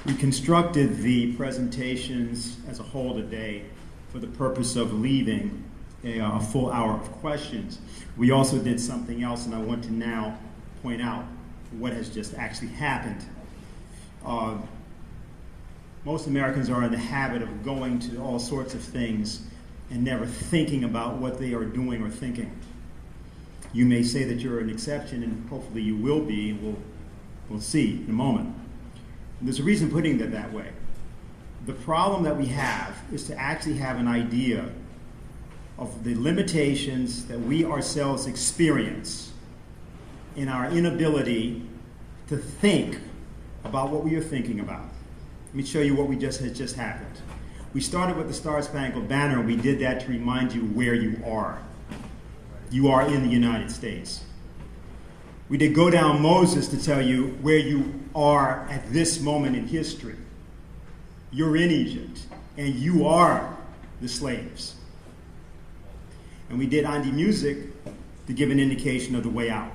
We constructed the presentations as a whole today for the purpose of leaving a full hour of questions. We also did something else, and I want to now point out what has just actually happened. Most Americans are in the habit of going to all sorts of things and never thinking about what they are doing or thinking. You may say that you're an exception, and hopefully you will be. We'll see in a moment. And there's a reason putting it that way. The problem that we have is to actually have an idea of the limitations that we ourselves experience in our inability to think about what we are thinking about. Let me show you what has just happened. We started with the Star-Spangled Banner, and we did that to remind you where you are. You are in the United States. We did Go Down Moses to tell you where you are at this moment in history. You're in Egypt, and you are the slaves. And we did Andy Music to give an indication of the way out.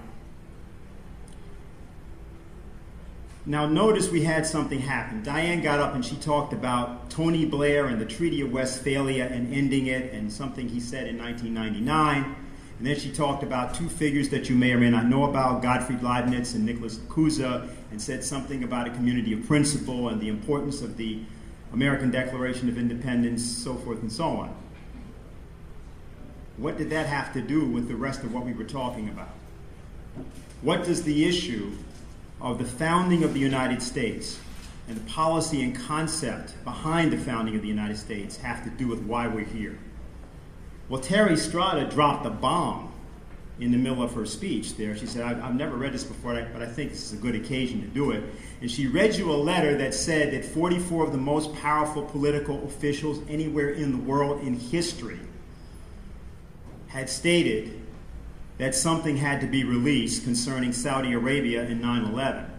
Now notice we had something happen. Diane got up and she talked about Tony Blair and the Treaty of Westphalia and ending it, and something he said in 1999. And then she talked about two figures that you may or may not know about, Gottfried Leibniz and Nicholas Cusa, and said something about a community of principle and the importance of the American Declaration of Independence, so forth and so on. What did that have to do with the rest of what we were talking about? What does the issue of the founding of the United States and the policy and concept behind the founding of the United States have to do with why we're here? Well, Terry Strada dropped a bomb in the middle of her speech there. She said, I've never read this before, but I think this is a good occasion to do it. And she read you a letter that said that 44 of the most powerful political officials anywhere in the world in history had stated that something had to be released concerning Saudi Arabia and 9/11.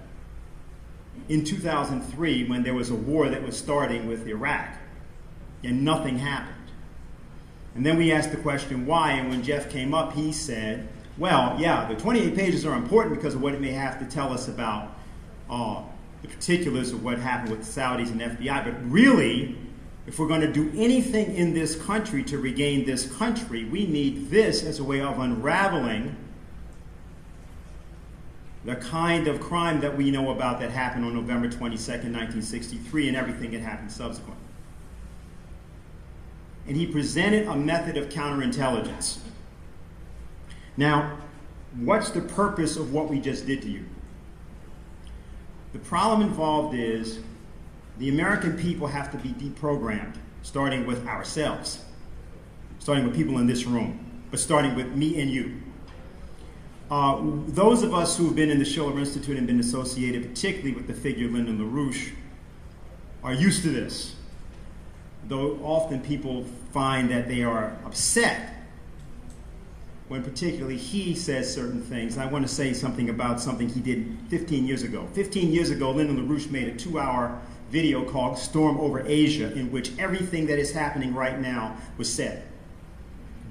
In 2003, when there was a war that was starting with Iraq, and nothing happened. And then we asked the question why, and when Jeff came up, he said, well, yeah, the 28 pages are important because of what it may have to tell us about the particulars of what happened with the Saudis and FBI, but really, if we're going to do anything in this country to regain this country, we need this as a way of unraveling the kind of crime that we know about that happened on November 22nd, 1963, and everything that happened subsequent. And he presented a method of counterintelligence. Now, what's the purpose of what we just did to you? The problem involved is the American people have to be deprogrammed, starting with ourselves, starting with people in this room, but starting with me and you. Those of us who have been in the Schiller Institute and been associated particularly with the figure Lyndon LaRouche are used to this, though often people find that they are upset when particularly he says certain things. And I want to say something about something he did 15 years ago. 15 years ago, Lyndon LaRouche made a 2-hour video called Storm Over Asia, in which everything that is happening right now was said,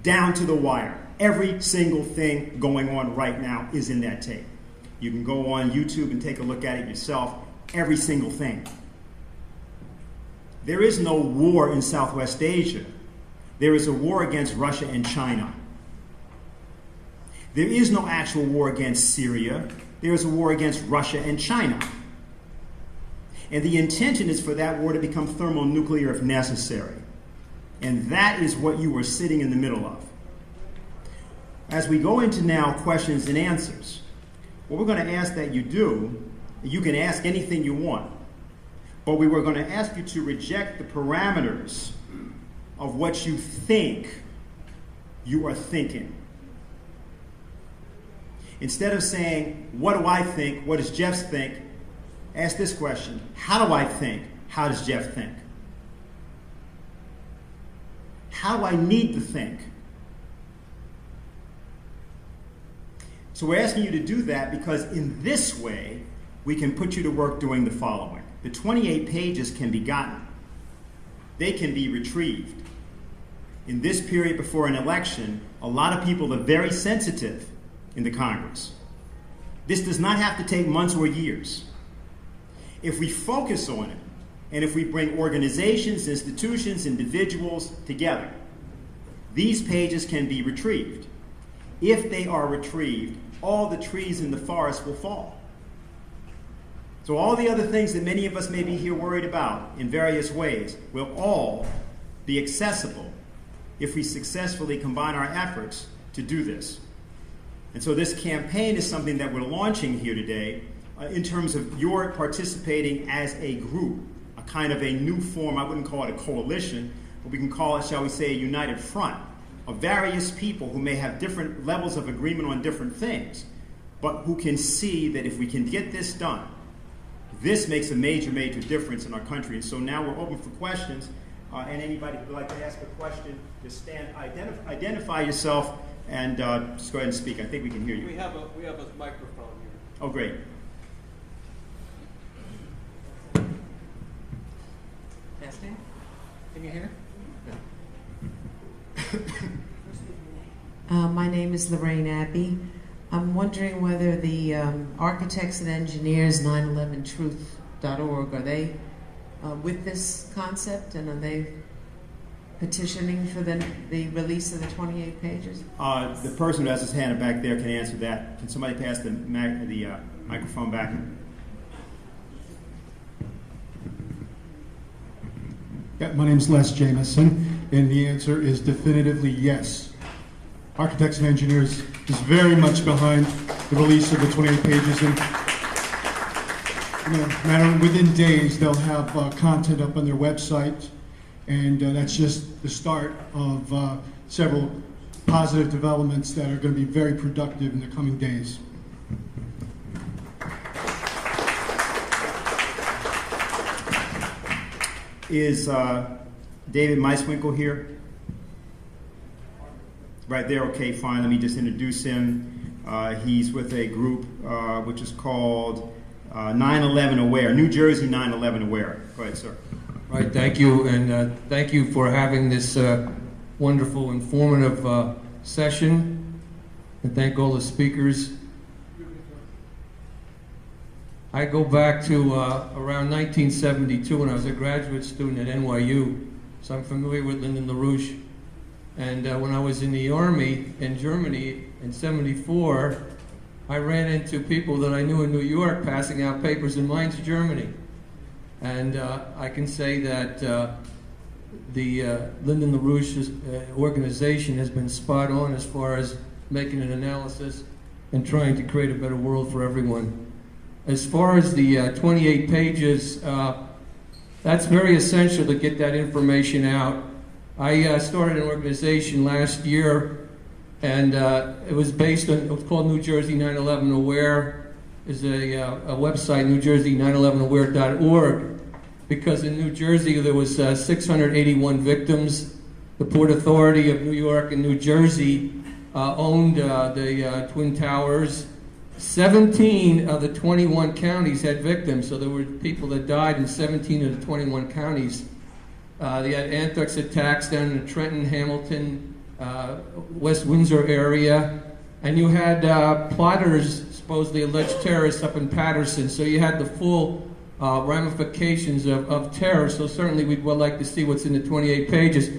down to the wire. Every single thing going on right now is in that tape. You can go on YouTube and take a look at it yourself. Every single thing. There is no war in Southwest Asia. There is a war against Russia and China. There is no actual war against Syria. There is a war against Russia and China. And the intention is for that war to become thermonuclear if necessary. And that is what you are sitting in the middle of. As we go into now questions and answers, what we're going to ask that you do, you can ask anything you want, but we were going to ask you to reject the parameters of what you think you are thinking. Instead of saying, what do I think? What does Jeff think? Ask this question: how do I think? How does Jeff think? How do I need to think? So we're asking you to do that because in this way, we can put you to work doing the following. The 28 pages can be gotten. They can be retrieved. In this period before an election, a lot of people are very sensitive in the Congress. This does not have to take months or years. If we focus on it, and if we bring organizations, institutions, individuals together, these pages can be retrieved. If they are retrieved, all the trees in the forest will fall. So all the other things that many of us may be here worried about in various ways will all be accessible if we successfully combine our efforts to do this. And so this campaign is something that we're launching here today in terms of your participating as a group, a kind of a new form. I wouldn't call it a coalition, but we can call it, shall we say, a united front of various people who may have different levels of agreement on different things, but who can see that if we can get this done, this makes a major, major difference in our country. And so now we're open for questions, and anybody who would like to ask a question, just stand, identify yourself, and just go ahead and speak. I think we can hear you. We have a microphone here. Oh, great. Testing. Can you hear? My name is Lorraine Abbey. I'm wondering whether the Architects and Engineers 911truth.org, are they with this concept, and are they petitioning for the release of the 28 pages? The person who has his hand back there can answer that. Can somebody pass the microphone back? Yeah, my name is Les Jameson, and the answer is definitively yes. Architects and Engineers is very much behind the release of the 28 pages, and within days they'll have content up on their website, and that's just the start of several positive developments that are going to be very productive in the coming days. Is David Meiswinkle here? Right there, okay, fine. Let me just introduce him. He's with a group which is called 9/11 Aware, New Jersey 9/11 Aware. Go ahead, sir. Right, thank you, and thank you for having this wonderful, informative session, and thank all the speakers. I go back to around 1972 when I was a graduate student at NYU, so I'm familiar with Lyndon LaRouche. And when I was in the Army in Germany in '74, I ran into people that I knew in New York passing out papers in Mainz, Germany. And I can say that the Lyndon LaRouche organization has been spot on as far as making an analysis and trying to create a better world for everyone. As far as the 28 pages, that's very essential to get that information out. I started an organization last year, and it was based on, it was called New Jersey 9/11 Aware. It's a website, newjersey911aware.org, because in New Jersey there was 681 victims. The Port Authority of New York and New Jersey owned the Twin Towers. 17 of the 21 counties had victims, so there were people that died in 17 of the 21 counties. They had anthrax attacks down in the Trenton, Hamilton, West Windsor area, and you had plotters, supposedly alleged terrorists, up in Patterson. So you had the full ramifications of terror. So certainly we'd well like to see what's in the 28 pages.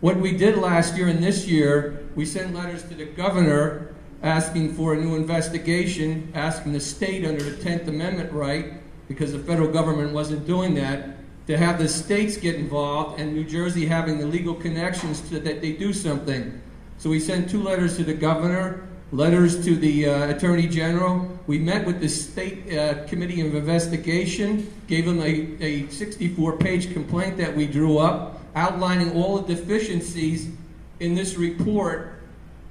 What we did last year and this year, we sent letters to the governor asking for a new investigation, asking the state under the 10th Amendment right, because the federal government wasn't doing that, to have the states get involved, and New Jersey having the legal connections to that they do something. So we sent 2 letters to the governor, letters to the Attorney General. We met with the State Committee of Investigation, gave them a 64-page complaint that we drew up, outlining all the deficiencies in this report,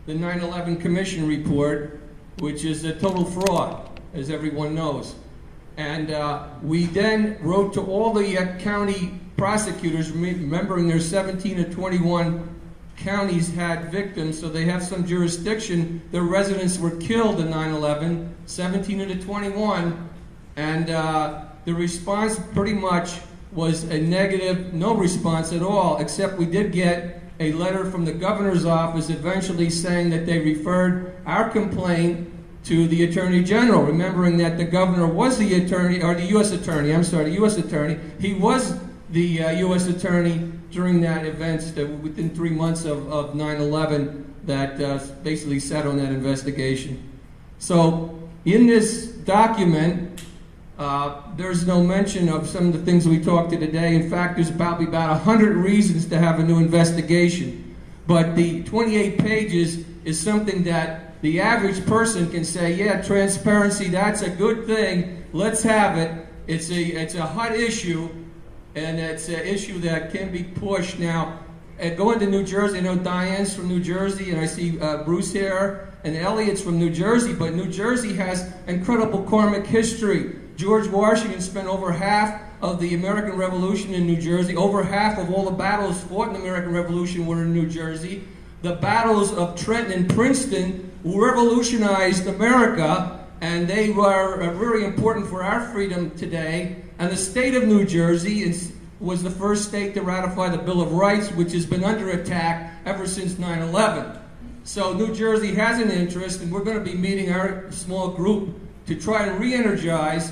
the 9/11 Commission report, which is a total fraud, as everyone knows. And we then wrote to all the county prosecutors, remembering there's 17 to 21 counties had victims, so they have some jurisdiction. Their residents were killed in 9/11, 17 to 21, and the response pretty much was a negative, no response at all, except we did get a letter from the governor's office eventually saying that they referred our complaint to the Attorney General, remembering that the governor was the attorney, or the U.S. attorney, I'm sorry, the U.S. attorney. He was the U.S. Attorney during that event, within 3 months of 9/11, that basically sat on that investigation. So in this document, there's no mention of some of the things we talked to today. In fact, there's probably about 100 reasons to have a new investigation. But the 28 pages is something that the average person can say, yeah, transparency, that's a good thing, let's have it. It's a hot issue, and it's an issue that can be pushed. Now, going to New Jersey, I know Diane's from New Jersey, and I see Bruce here, and Elliot's from New Jersey, but New Jersey has incredible karmic history. George Washington spent over half of the American Revolution in New Jersey. Over half of all the battles fought in the American Revolution were in New Jersey. The battles of Trenton and Princeton revolutionized America, and they were very important for our freedom today. And the state of New Jersey was the first state to ratify the Bill of Rights, which has been under attack ever since 9/11. So New Jersey has an interest, and we're going to be meeting our small group to try to re-energize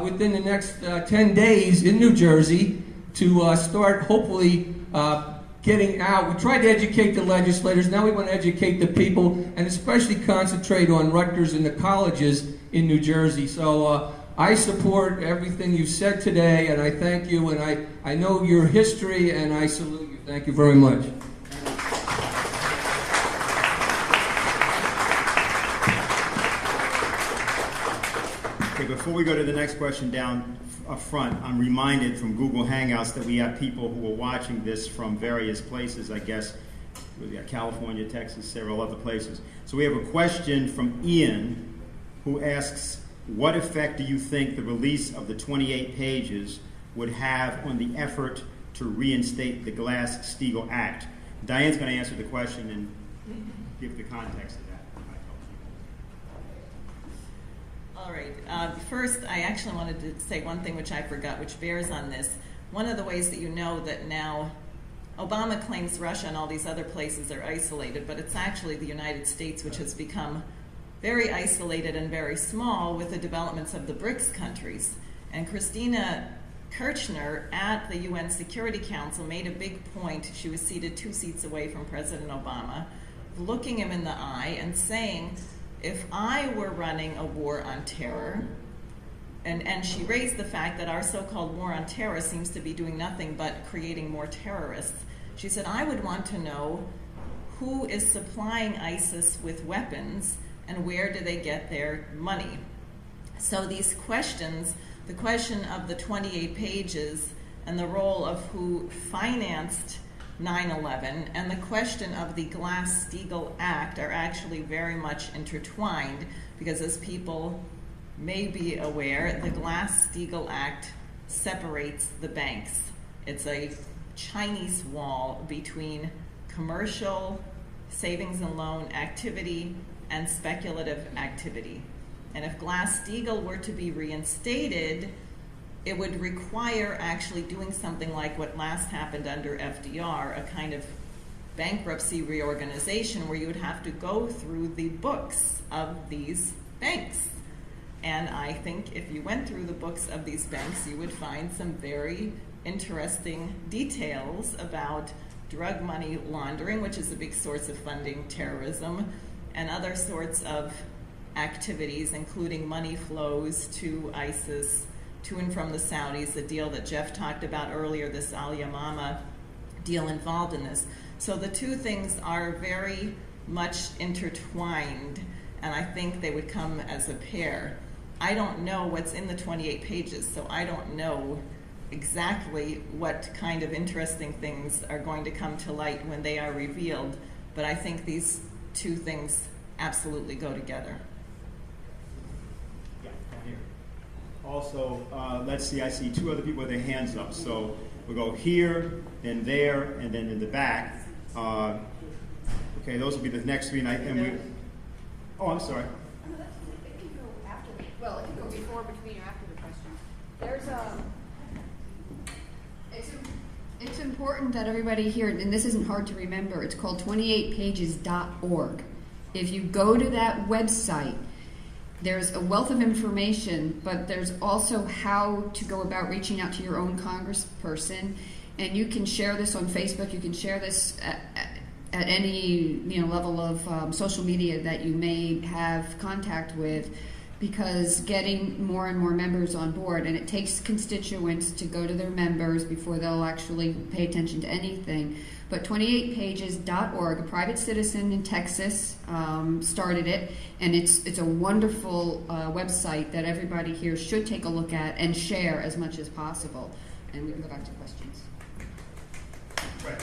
within the next 10 days in New Jersey to start hopefully getting out. We tried to educate the legislators. Now we want to educate the people, and especially concentrate on Rutgers and the colleges in New Jersey. So I support everything you've said today, and I thank you, and I know your history, and I salute you. Thank you very much. Okay, before we go to the next question down up front, I'm reminded from Google Hangouts that we have people who are watching this from various places, I guess. We got California, Texas, several other places. So we have a question from Ian, who asks, what effect do you think the release of the 28 pages would have on the effort to reinstate the Glass-Steagall Act? Diane's going to answer the question and give the context of that. All right. First, I actually wanted to say one thing which I forgot, which bears on this. One of the ways that you know that now Obama claims Russia and all these other places are isolated, but it's actually the United States which has become very isolated and very small with the developments of the BRICS countries. And Christina Kirchner at the UN Security Council made a big point. She was seated 2 seats away from President Obama, looking him in the eye and saying, if I were running a war on terror, and she raised the fact that our so-called war on terror seems to be doing nothing but creating more terrorists. She said, I would want to know who is supplying ISIS with weapons and where do they get their money. So these questions, the question of the 28 pages and the role of who financed 9/11 and the question of the Glass-Steagall Act are actually very much intertwined, because as people may be aware, the Glass-Steagall Act separates the banks. It's a Chinese wall between commercial savings and loan activity and speculative activity. And if Glass-Steagall were to be reinstated, it would require actually doing something like what last happened under FDR, a kind of bankruptcy reorganization where you would have to go through the books of these banks. And I think if you went through the books of these banks, you would find some very interesting details about drug money laundering, which is a big source of funding terrorism, and other sorts of activities, including money flows to ISIS, to and from the Saudis, the deal that Jeff talked about earlier, this Al Yamama deal involved in this. So the two things are very much intertwined, and I think they would come as a pair. I don't know what's in the 28 pages, so I don't know exactly what kind of interesting things are going to come to light when they are revealed, but I think these two things absolutely go together. Also, let's see, I see 2 other people with their hands up. So we'll go here, then there, and then in the back. Okay, those will be the next 3. Oh, I'm sorry. It can go after. Well, it can go before, between, or after the question. There's it's important that everybody here, and this isn't hard to remember, it's called 28pages.org. If you go to that website, there's a wealth of information, but there's also how to go about reaching out to your own congressperson. And you can share this on Facebook. You can share this at any level of social media that you may have contact with, because getting more and more members on board, and it takes constituents to go to their members before they'll actually pay attention to anything. But 28pages.org, a private citizen in Texas started it, and it's a wonderful website that everybody here should take a look at and share as much as possible. And we can go back to questions. Right.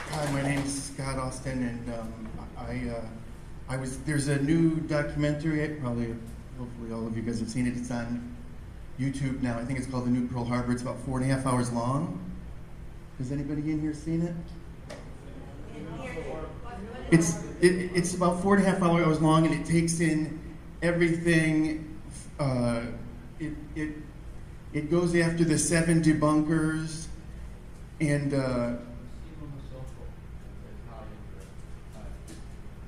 Hi, my name is Scott Austin, and there's a new documentary, hopefully all of you guys have seen it. It's on YouTube now. I think it's called The New Pearl Harbor. It's about 4.5 hours long. Has anybody in here seen it? It's about 4.5 hours long, and it takes in everything. It goes after the 7 debunkers, and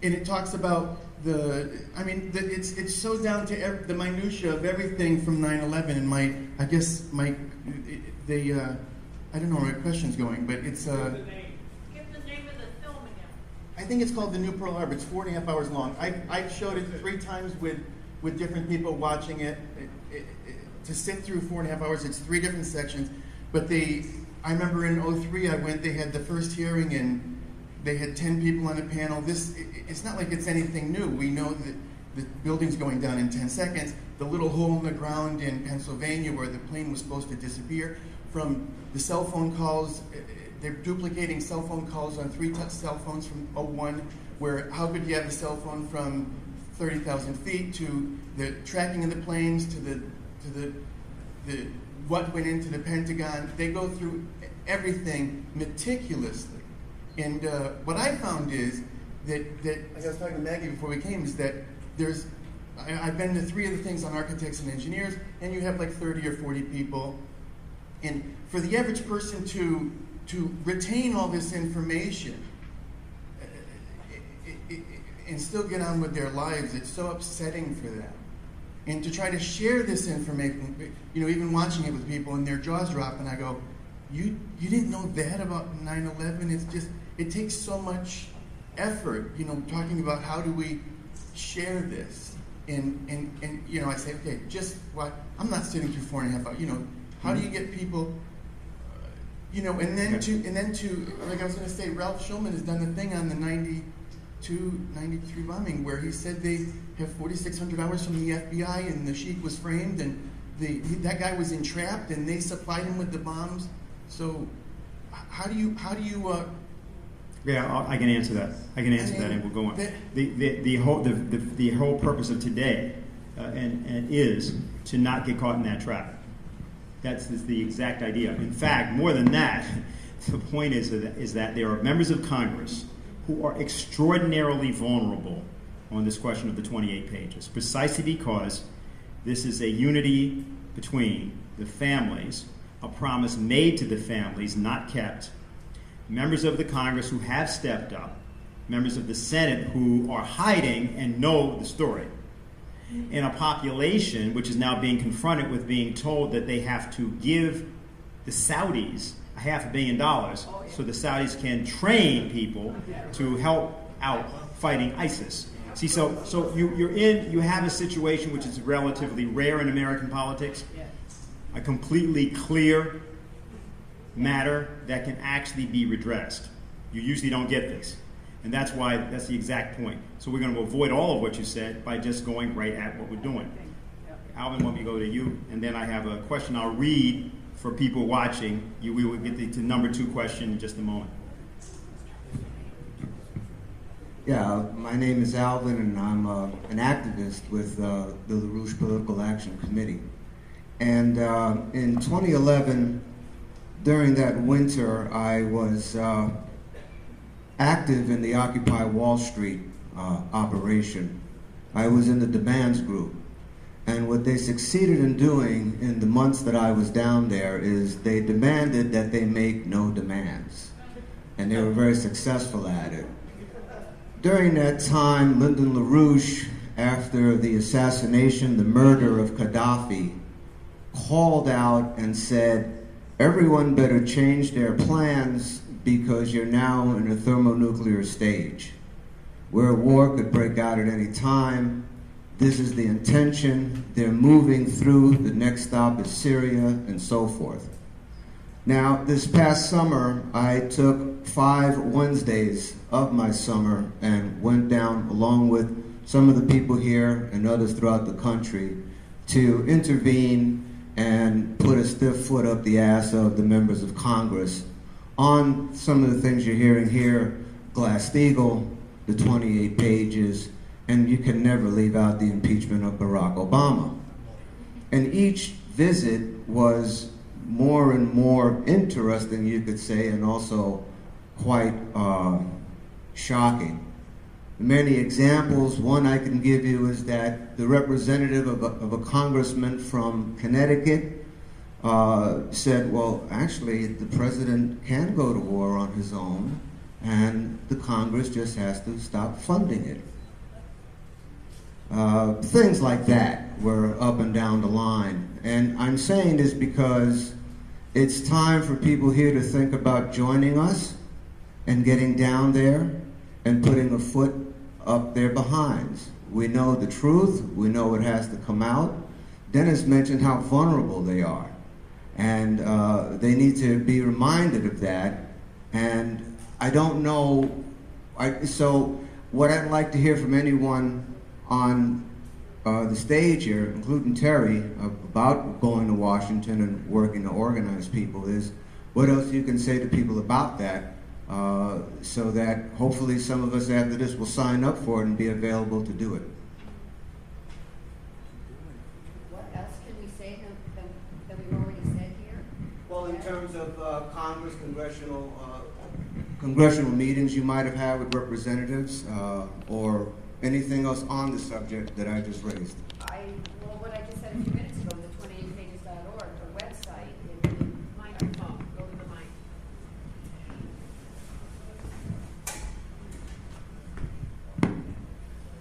it talks about it's so down to the minutia of everything from 9/11. And I don't know where my question's going, but it's Give the name of the film again. I think it's called The New Pearl Harbor. It's 4.5 hours long. I've showed it 3 times with different people watching it. To sit through 4.5 hours, it's 3 different sections. But I remember in 2003, I went. They had the first hearing, and they had 10 people on a panel. It's not like it's anything new. We know that the building's going down in 10 seconds. The little hole in the ground in Pennsylvania where the plane was supposed to disappear, from the cell phone calls, they're duplicating cell phone calls on 3 cell phones from 2001, where how could you have a cell phone from 30,000 feet, to the tracking of the planes, to the what went into the Pentagon. They go through everything meticulously. And what I found is that I was talking to Maggie before we came, is that I've been to 3 of the things on architects and engineers, and you have like 30 or 40 people. And for the average person to retain all this information and still get on with their lives, it's so upsetting for them. And to try to share this information, even watching it with people and their jaws drop, and I go, you didn't know that about 9/11? It's just, it takes so much effort, talking about how do we share this. And I say, okay, I'm not sitting through 4.5 hours, how do you get people, and then to, like I was going to say, Ralph Shulman has done the thing on the 92, 93 bombing, where he said they have 4,600 hours from the FBI, and the Sheik was framed, and that guy was entrapped, and they supplied him with the bombs. So how do you Yeah, I can answer that. And we'll go on. The whole purpose of today and is to not get caught in that trap. That's the exact idea. In fact, more than that, the point is that there are members of Congress who are extraordinarily vulnerable on this question of the 28 pages, precisely because this is a unity between the families, a promise made to the families, not kept, members of the Congress who have stepped up, members of the Senate who are hiding and know the story, in a population which is now being confronted with being told that they have to give the Saudis $500 million so the Saudis can train people to help out fighting ISIS. See, so you have a situation which is relatively rare in American politics, a completely clear matter that can actually be redressed. You usually don't get this. And that's the exact point. So we're going to avoid all of what you said by just going right at what we're doing. Alvin, let me go to you, and then I have a question I'll read for people watching. We will get to number 2 question in just a moment. Yeah, my name is Alvin, and I'm an activist with the LaRouche Political Action Committee. And in 2011, during that winter, I was active in the Occupy Wall Street operation. I was in the demands group. And what they succeeded in doing in the months that I was down there is they demanded that they make no demands. And they were very successful at it. during that time, Lyndon LaRouche, after the assassination, the murder of Gaddafi, called out and said, everyone better change their plans because you're now in a thermonuclear stage, where a war could break out at any time. This is the intention. They're moving through. The next stop is Syria, and so forth. Now, this past summer, I took 5 Wednesdays of my summer and went down, along with some of the people here and others throughout the country, to intervene and put a stiff foot up the ass of the members of Congress on some of the things you're hearing here, Glass-Steagall, the 28 pages, and you can never leave out the impeachment of Barack Obama. And each visit was more and more interesting, you could say, and also quite shocking. Many examples. One I can give you is that the representative of a congressman from Connecticut said, well, actually, the president can go to war on his own, and the Congress just has to stop funding it. Things like that were up and down the line. And I'm saying this because it's time for people here to think about joining us and getting down there and putting a foot up their behinds. We know the truth. We know it has to come out. Dennis mentioned how vulnerable they are. And they need to be reminded of that. And I don't know, so what I'd like to hear from anyone on the stage here, including Terry, about going to Washington and working to organize people is what else you can say to people about that, so that hopefully some of us after this will sign up for it and be available to do it. What else can we say that we've already said here? Well, in terms of Congress, congressional meetings you might have had with representatives, or anything else on the subject that I just raised. Well, what I just said a few minutes ago, the 28pages.org, the website, Microphone, go to the mic.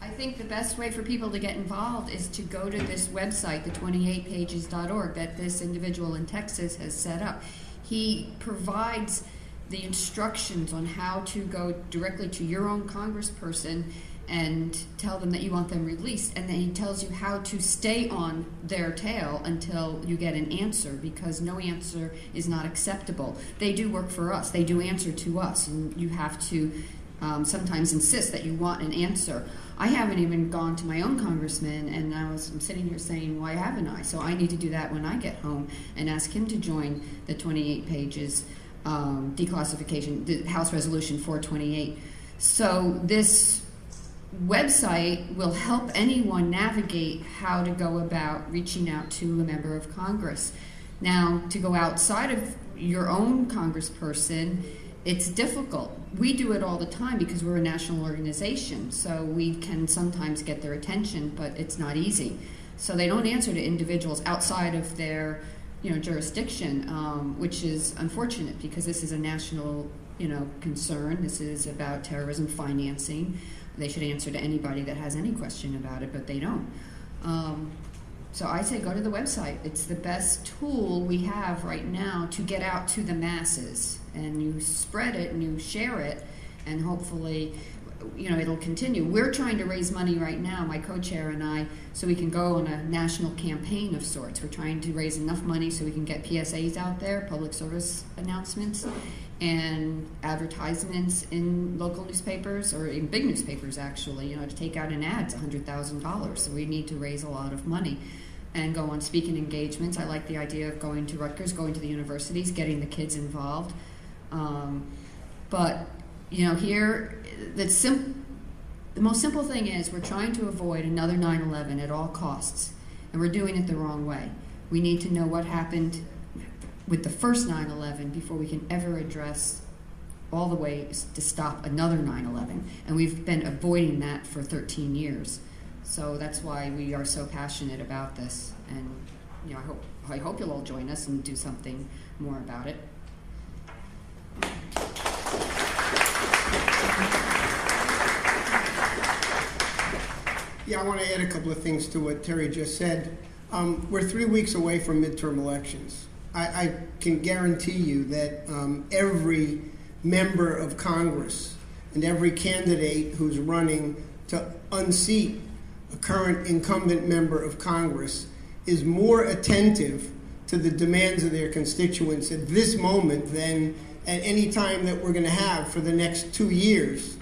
I think the best way for people to get involved is to go to this website, the 28pages.org, that this individual in Texas has set up. He provides the instructions on how to go directly to your own congressperson and tell them that you want them released, and then he tells you how to stay on their tail until you get an answer, because no answer is not acceptable. They do work for us. They do answer to us, and you have to sometimes insist that you want an answer. I haven't even gone to my own congressman, and I'm sitting here saying, why haven't I? So I need to do that when I get home and ask him to join the 28 pages declassification, the House Resolution 428. So this website will help anyone navigate how to go about reaching out to a member of Congress. Now, to go outside of your own congressperson, it's difficult. We do it all the time because we're a national organization, so we can sometimes get their attention, but it's not easy. So they don't answer to individuals outside of their jurisdiction, which is unfortunate because this is a national concern. This is about terrorism financing. They should answer to anybody that has any question about it, but they don't. So I say go to the website. It's the best tool we have right now to get out to the masses. And you spread it and you share it, and hopefully, it'll continue. We're trying to raise money right now, my co-chair and I, so we can go on a national campaign of sorts. We're trying to raise enough money so we can get PSAs out there, public service announcements, and advertisements in local newspapers, or in big newspapers actually, to take out an ad's $100,000. So we need to raise a lot of money and go on speaking engagements. I like the idea of going to Rutgers, going to the universities, getting the kids involved. But here, the most simple thing is we're trying to avoid another 9/11 at all costs, and we're doing it the wrong way. We need to know what happened with the first 9/11 before we can ever address all the ways to stop another 9/11, and we've been avoiding that for 13 years. So that's why we are so passionate about this, and I hope you'll all join us and do something more about it. Yeah, I want to add a couple of things to what Terry just said. We're 3 weeks away from midterm elections. I can guarantee you that every member of Congress and every candidate who's running to unseat a current incumbent member of Congress is more attentive to the demands of their constituents at this moment than at any time that we're going to have for the next 2 years.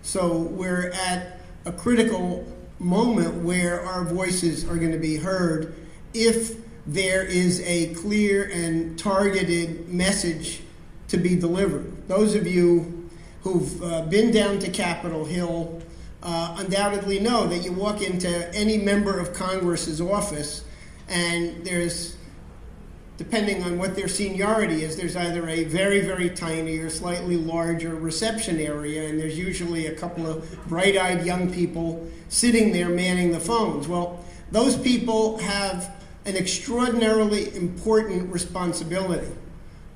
So we're at a critical moment where our voices are going to be heard if there is a clear and targeted message to be delivered. Those of you who've been down to Capitol Hill undoubtedly know that you walk into any member of Congress's office and there's, depending on what their seniority is, there's either a very, very tiny or slightly larger reception area, and there's usually a couple of bright-eyed young people sitting there manning the phones. Well, those people have an extraordinarily important responsibility,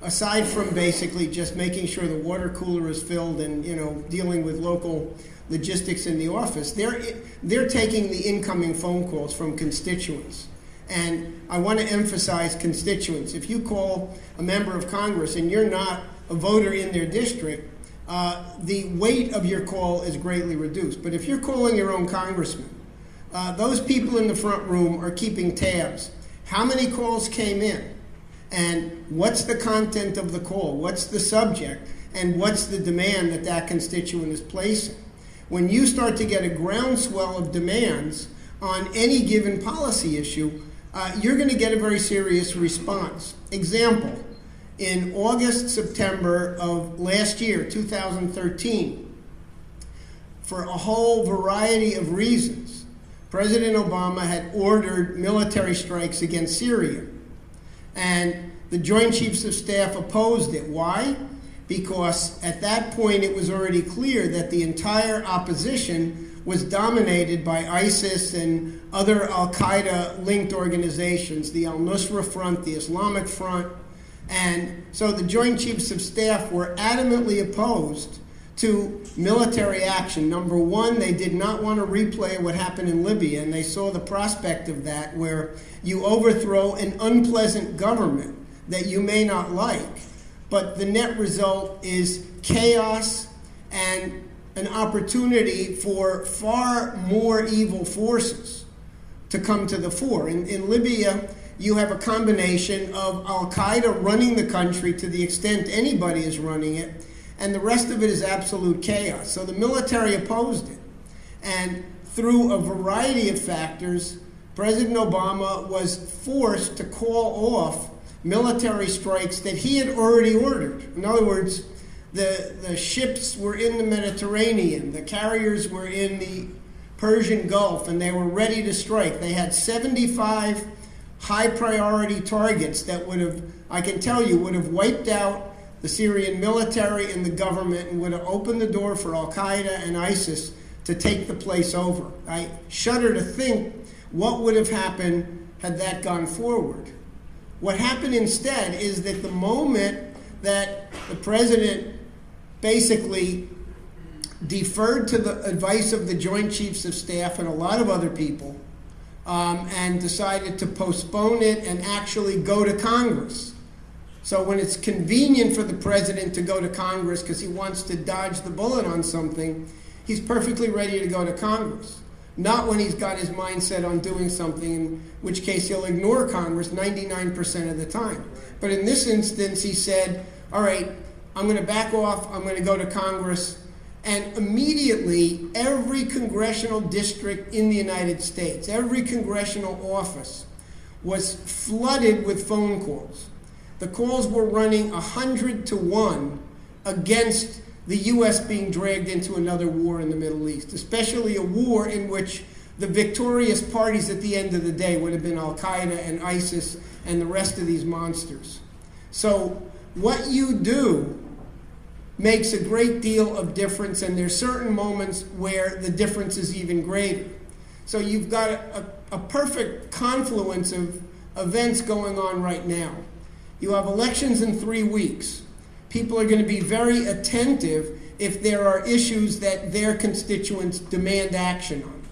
aside from basically just making sure the water cooler is filled and, dealing with local logistics in the office. They're taking the incoming phone calls from constituents. And I want to emphasize constituents. If you call a member of Congress and you're not a voter in their district, the weight of your call is greatly reduced. But if you're calling your own congressman, those people in the front room are keeping tabs. How many calls came in? And what's the content of the call? What's the subject? And what's the demand that constituent is placing? When you start to get a groundswell of demands on any given policy issue, you're going to get a very serious response. Example, in August, September of last year, 2013, for a whole variety of reasons, President Obama had ordered military strikes against Syria. And the Joint Chiefs of Staff opposed it. Why? Because at that point it was already clear that the entire opposition was dominated by ISIS and other al-Qaeda-linked organizations, the al-Nusra Front, the Islamic Front. And so the Joint Chiefs of Staff were adamantly opposed to military action. Number one, they did not want to replay what happened in Libya, and they saw the prospect of that, where you overthrow an unpleasant government that you may not like, but the net result is chaos and an opportunity for far more evil forces to come to the fore. In Libya, you have a combination of al-Qaeda running the country to the extent anybody is running it, and the rest of it is absolute chaos. So the military opposed it. And through a variety of factors, President Obama was forced to call off military strikes that he had already ordered. In other words, the ships were in the Mediterranean, the carriers were in the Persian Gulf, and they were ready to strike. They had 75 high-priority targets that would have, I can tell you, would have wiped out the Syrian military and the government and would have opened the door for al-Qaeda and ISIS to take the place over. I shudder to think what would have happened had that gone forward. What happened instead is that the moment that the president basically deferred to the advice of the Joint Chiefs of Staff and a lot of other people and decided to postpone it and actually go to Congress. So when it's convenient for the president to go to Congress because he wants to dodge the bullet on something, he's perfectly ready to go to Congress. Not when he's got his mind set on doing something, in which case he'll ignore Congress 99% of the time. But in this instance, he said, all right, I'm going to back off, I'm going to go to Congress. And immediately, every congressional district in the United States, every congressional office was flooded with phone calls. The calls were running 100 to 1 against the U.S. being dragged into another war in the Middle East, especially a war in which the victorious parties at the end of the day would have been al-Qaeda and ISIS and the rest of these monsters. So what you do makes a great deal of difference, and there's certain moments where the difference is even greater. So you've got a perfect confluence of events going on right now. You have elections in 3 weeks. People are going to be very attentive if there are issues that their constituents demand action on.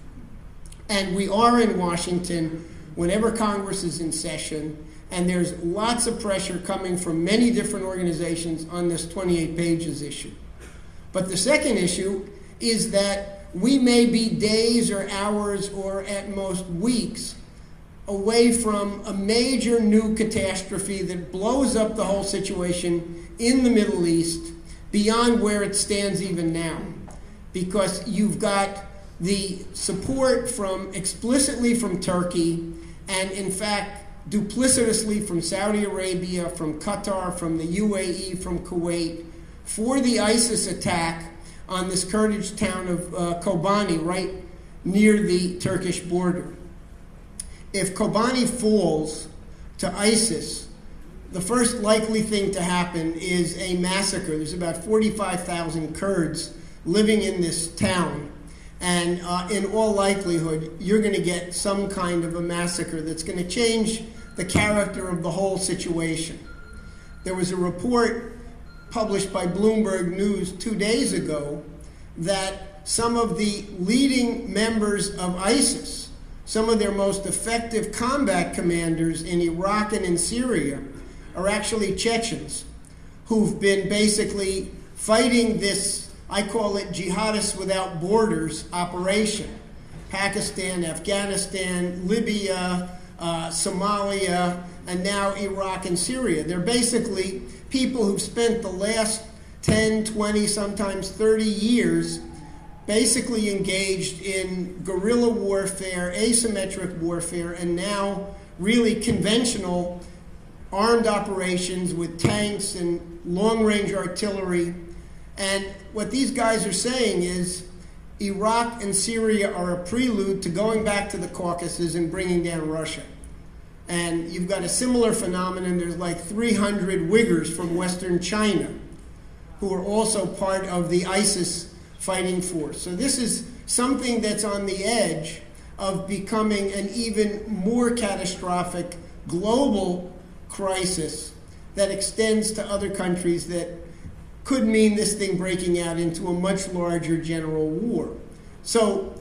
And we are in Washington whenever Congress is in session, and there's lots of pressure coming from many different organizations on this 28 pages issue. But the second issue is that we may be days or hours or at most weeks away from a major new catastrophe that blows up the whole situation in the Middle East beyond where it stands even now. Because you've got the support explicitly from Turkey, and in fact duplicitously from Saudi Arabia, from Qatar, from the UAE, from Kuwait, for the ISIS attack on this Kurdish town of Kobani, right near the Turkish border. If Kobani falls to ISIS, the first likely thing to happen is a massacre. There's about 45,000 Kurds living in this town, and in all likelihood, you're going to get some kind of a massacre that's going to change the character of the whole situation. There was a report published by Bloomberg News 2 days ago that some of the leading members of ISIS, some of their most effective combat commanders in Iraq and in Syria, are actually Chechens who've been basically fighting this, I call it Jihadists Without Borders operation. Pakistan, Afghanistan, Libya, Somalia, and now Iraq and Syria. They're basically people who've spent the last 10, 20, sometimes 30 years basically engaged in guerrilla warfare, asymmetric warfare, and now really conventional armed operations with tanks and long-range artillery. And what these guys are saying is Iraq and Syria are a prelude to going back to the Caucasus and bringing down Russia. And you've got a similar phenomenon. There's like 300 Uyghurs from Western China who are also part of the ISIS fighting force. So this is something that's on the edge of becoming an even more catastrophic global crisis that extends to other countries that could mean this thing breaking out into a much larger general war. So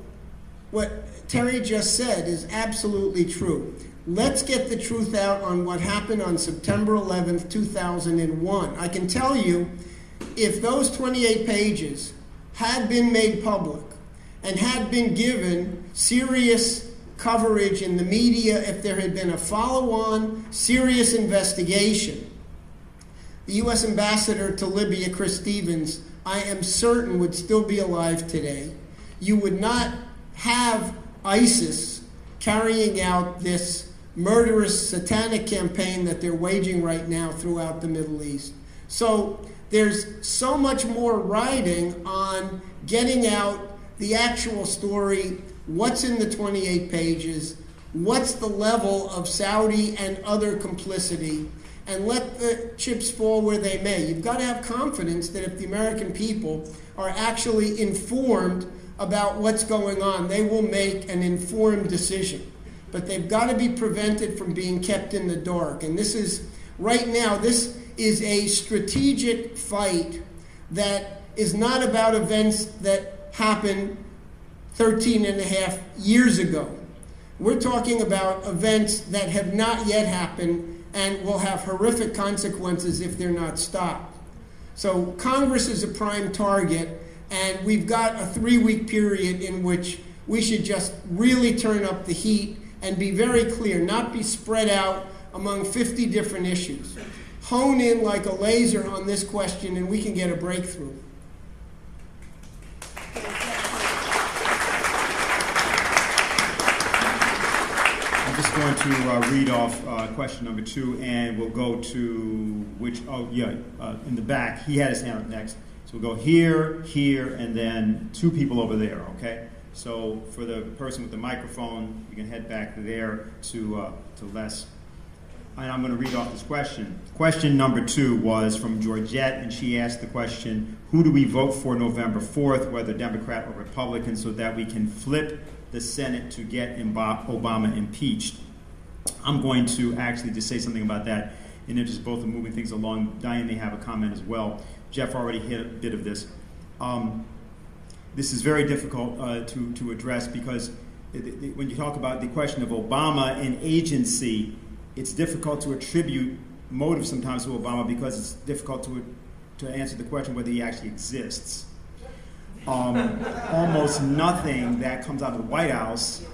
what Terry just said is absolutely true. Let's get the truth out on what happened on September 11th, 2001. I can tell you, if those 28 pages had been made public and had been given serious coverage in the media, if there had been a follow-on serious investigation, the U.S. ambassador to Libya, Chris Stevens, I am certain would still be alive today. You would not have ISIS carrying out this murderous satanic campaign that they're waging right now throughout the Middle East. So there's so much more riding on getting out the actual story, what's in the 28 pages, what's the level of Saudi and other complicity, and let the chips fall where they may. You've got to have confidence that if the American people are actually informed about what's going on, they will make an informed decision. But they've got to be prevented from being kept in the dark. And this is, right now, this is a strategic fight that is not about events that happened 13 and a half years ago. We're talking about events that have not yet happened and will have horrific consequences if they're not stopped. So Congress is a prime target, and we've got a 3-week period in which we should just really turn up the heat and be very clear, not be spread out among 50 different issues. Hone in like a laser on this question, and we can get a breakthrough. I'm just going to read off question number 2, and we'll go to in the back. He had his hand up next. So we'll go here, here, and then 2 people over there, okay? So for the person with the microphone, you can head back there to Les. And I'm going to read off this question. Question number 2 was from Georgette, and she asked the question, who do we vote for November 4th, whether Democrat or Republican, so that we can flip the Senate to get Obama impeached? I'm going to actually just say something about that in interest both of moving things along. Diane may have a comment as well. Jeff already hit a bit of this. This is very difficult to address because when you talk about the question of Obama and agency, it's difficult to attribute motive sometimes to Obama because it's difficult to answer the question whether he actually exists. Almost nothing that comes out of the White House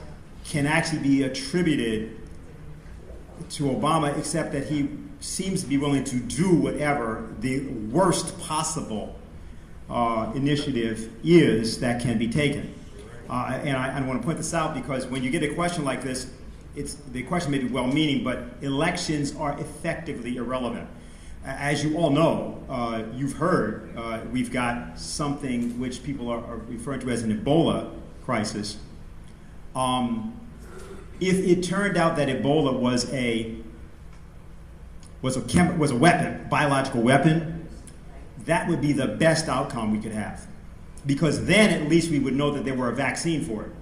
can actually be attributed to Obama, except that he seems to be willing to do whatever the worst possible initiative is that can be taken. And I want to point this out because when you get a question like this, the question may be well-meaning, but elections are effectively irrelevant. As you all know, you've heard, we've got something which people are referring to as an Ebola crisis. If it turned out that Ebola was a weapon, biological weapon, that would be the best outcome we could have. Because then at least we would know that there were a vaccine for it.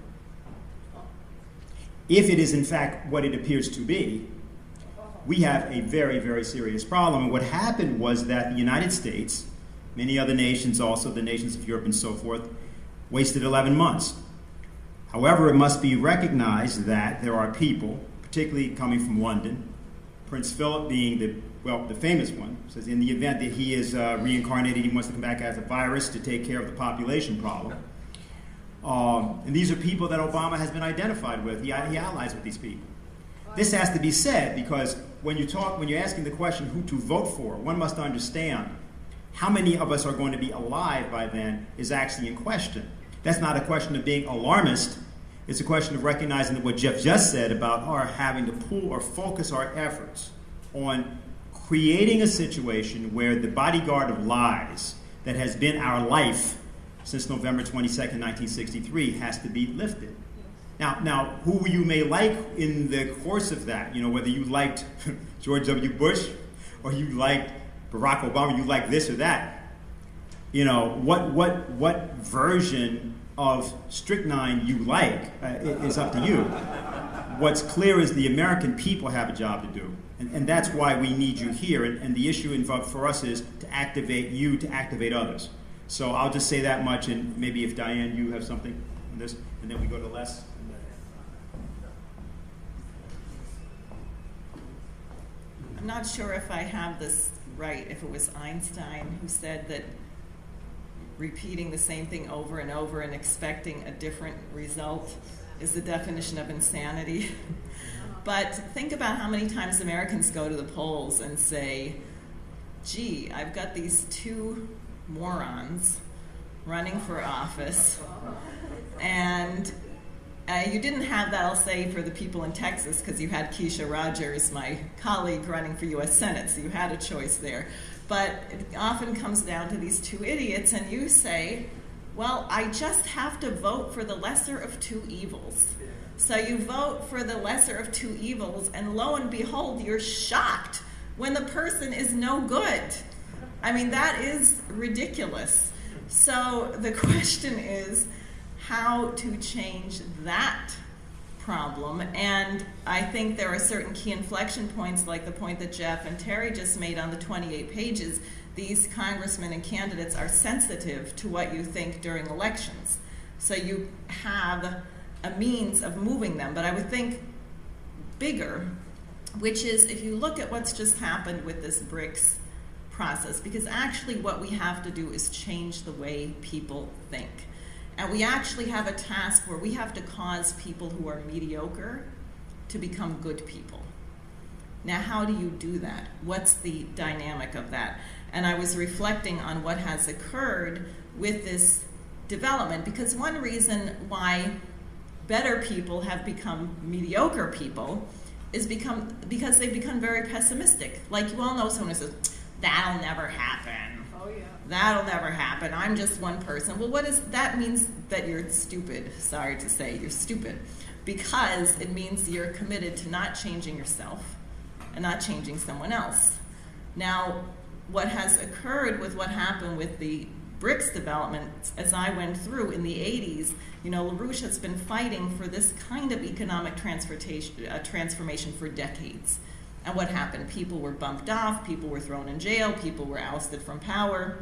If it is in fact what it appears to be, we have a very, very serious problem. And what happened was that the United States, many other nations also, the nations of Europe and so forth, wasted 11 months. However, it must be recognized that there are people, particularly coming from London, Prince Philip being the famous one, says in the event that he is reincarnated, he wants to come back as a virus to take care of the population problem. And these are people that Obama has been identified with. He allies with these people. This has to be said because when you're asking the question who to vote for, one must understand how many of us are going to be alive by then is actually in question. That's not a question of being alarmist. It's a question of recognizing that what Jeff just said about our having to pool or focus our efforts on creating a situation where the bodyguard of lies that has been our life since November 22nd, 1963 has to be lifted. Now, who you may like in the course of that, whether you liked George W. Bush or you liked Barack Obama, you like this or that, what version of strychnine you like is up to you. What's clear is the American people have a job to do, and that's why we need you here. And the issue involved for us is to activate you, to activate others. So I'll just say that much, and maybe if Diane, you have something on this, and then we go to Les. I'm not sure if I have this right, if it was Einstein who said that repeating the same thing over and over and expecting a different result is the definition of insanity. But think about how many times Americans go to the polls and say, gee, I've got these two morons running for office, and you didn't have that, I'll say, for the people in Texas, because you had Keisha Rogers, my colleague, running for U.S. Senate, so you had a choice there. But it often comes down to these two idiots, and you say, well, I just have to vote for the lesser of two evils. So you vote for the lesser of two evils, and lo and behold, you're shocked when the person is no good. I mean, that is ridiculous. So the question is how to change that problem. And I think there are certain key inflection points, like the point that Jeff and Terry just made on the 28 pages. These congressmen and candidates are sensitive to what you think during elections. So you have a means of moving them. But I would think bigger, which is if you look at what's just happened with this BRICS process, because actually what we have to do is change the way people think. And we actually have a task where we have to cause people who are mediocre to become good people. Now, how do you do that? What's the dynamic of that? And I was reflecting on what has occurred with this development, because one reason why better people have become mediocre people is because they've become very pessimistic. Like, you all know someone who says, that'll never happen. Oh, yeah. That'll never happen. I'm just one person. Well, that means that you're stupid. Sorry to say, you're stupid. Because it means you're committed to not changing yourself and not changing someone else. Now, what has occurred with what happened with the BRICS development, as I went through in the 80s, LaRouche has been fighting for this kind of economic transformation for decades. And what happened? People were bumped off, people were thrown in jail, people were ousted from power.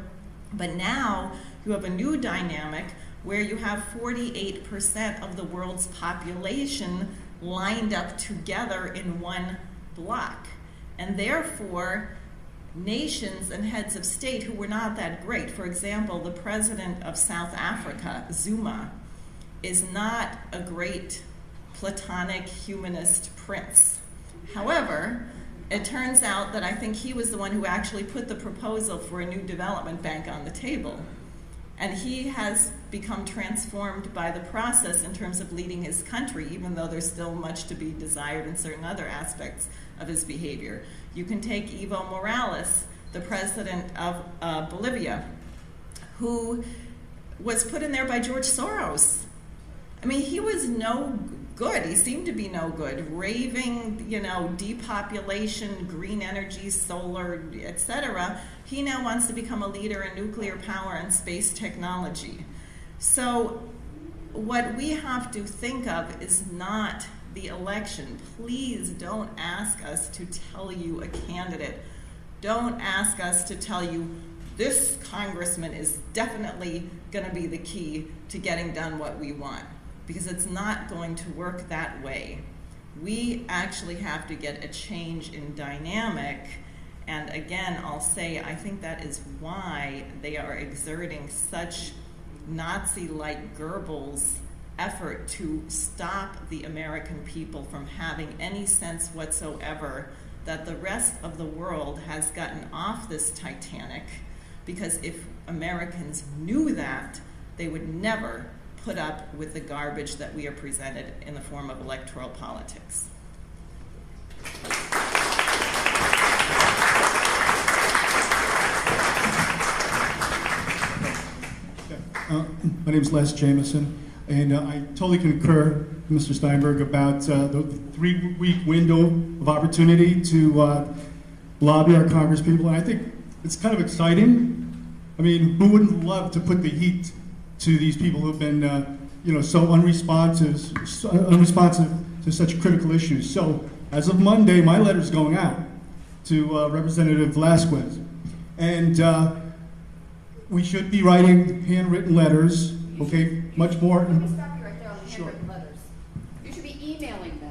But now you have a new dynamic where you have 48% of the world's population lined up together in one block. And therefore, nations and heads of state who were not that great, for example, the president of South Africa, Zuma, is not a great Platonic humanist prince. However, it turns out that I think he was the one who actually put the proposal for a new development bank on the table. And he has become transformed by the process in terms of leading his country, even though there's still much to be desired in certain other aspects of his behavior. You can take Evo Morales, the president of Bolivia, who was put in there by George Soros. I mean, he was no good. He seemed to be no good. Raving, depopulation, green energy, solar, etc. He now wants to become a leader in nuclear power and space technology. So what we have to think of is not the election. Please don't ask us to tell you a candidate. Don't ask us to tell you this congressman is definitely going to be the key to getting done what we want, because it's not going to work that way. We actually have to get a change in dynamic. And again, I'll say, I think that is why they are exerting such Nazi-like Goebbels effort to stop the American people from having any sense whatsoever that the rest of the world has gotten off this Titanic, because if Americans knew that, they would never put up with the garbage that we are presented in the form of electoral politics. My name is Les Jameson, and I totally concur with Mr. Steinberg about the 3-week window of opportunity to lobby our Congress people. And I think it's kind of exciting. I mean, who wouldn't love to put the heat to these people who've been, so unresponsive to such critical issues? So, as of Monday, my letter's going out to Representative Velasquez, and we should be writing handwritten letters. Okay, much more. Let me stop you right there on the Sure. handwritten letters. You should be emailing them.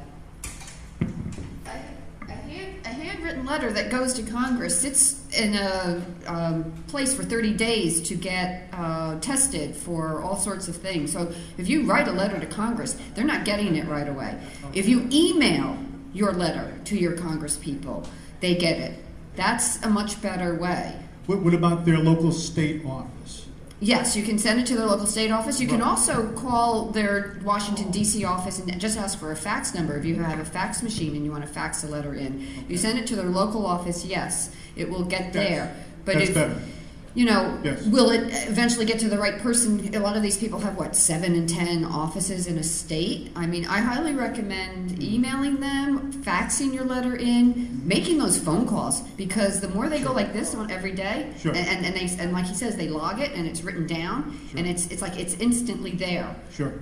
A handwritten letter that goes to Congress sits in a place for 30 days to get tested for all sorts of things. So if you write a letter to Congress, they're not getting it right away. If you email your letter to your Congress people, they get it. That's a much better way. What about their local state office? Yes, you can send it to their local state office. You can also call their Washington, D.C. office and just ask for a fax number. If you have a fax machine and you want to fax a letter in, you send it to their local office, yes, it will get there. But That's better. Yes. Will it eventually get to the right person? A lot of these people have, 7 and 10 offices in a state? I mean, I highly recommend emailing them, faxing your letter in, making those phone calls, because the more they go like this on every day, Sure. and like he says, they log it and it's written down, Sure. and it's like it's instantly there. Sure.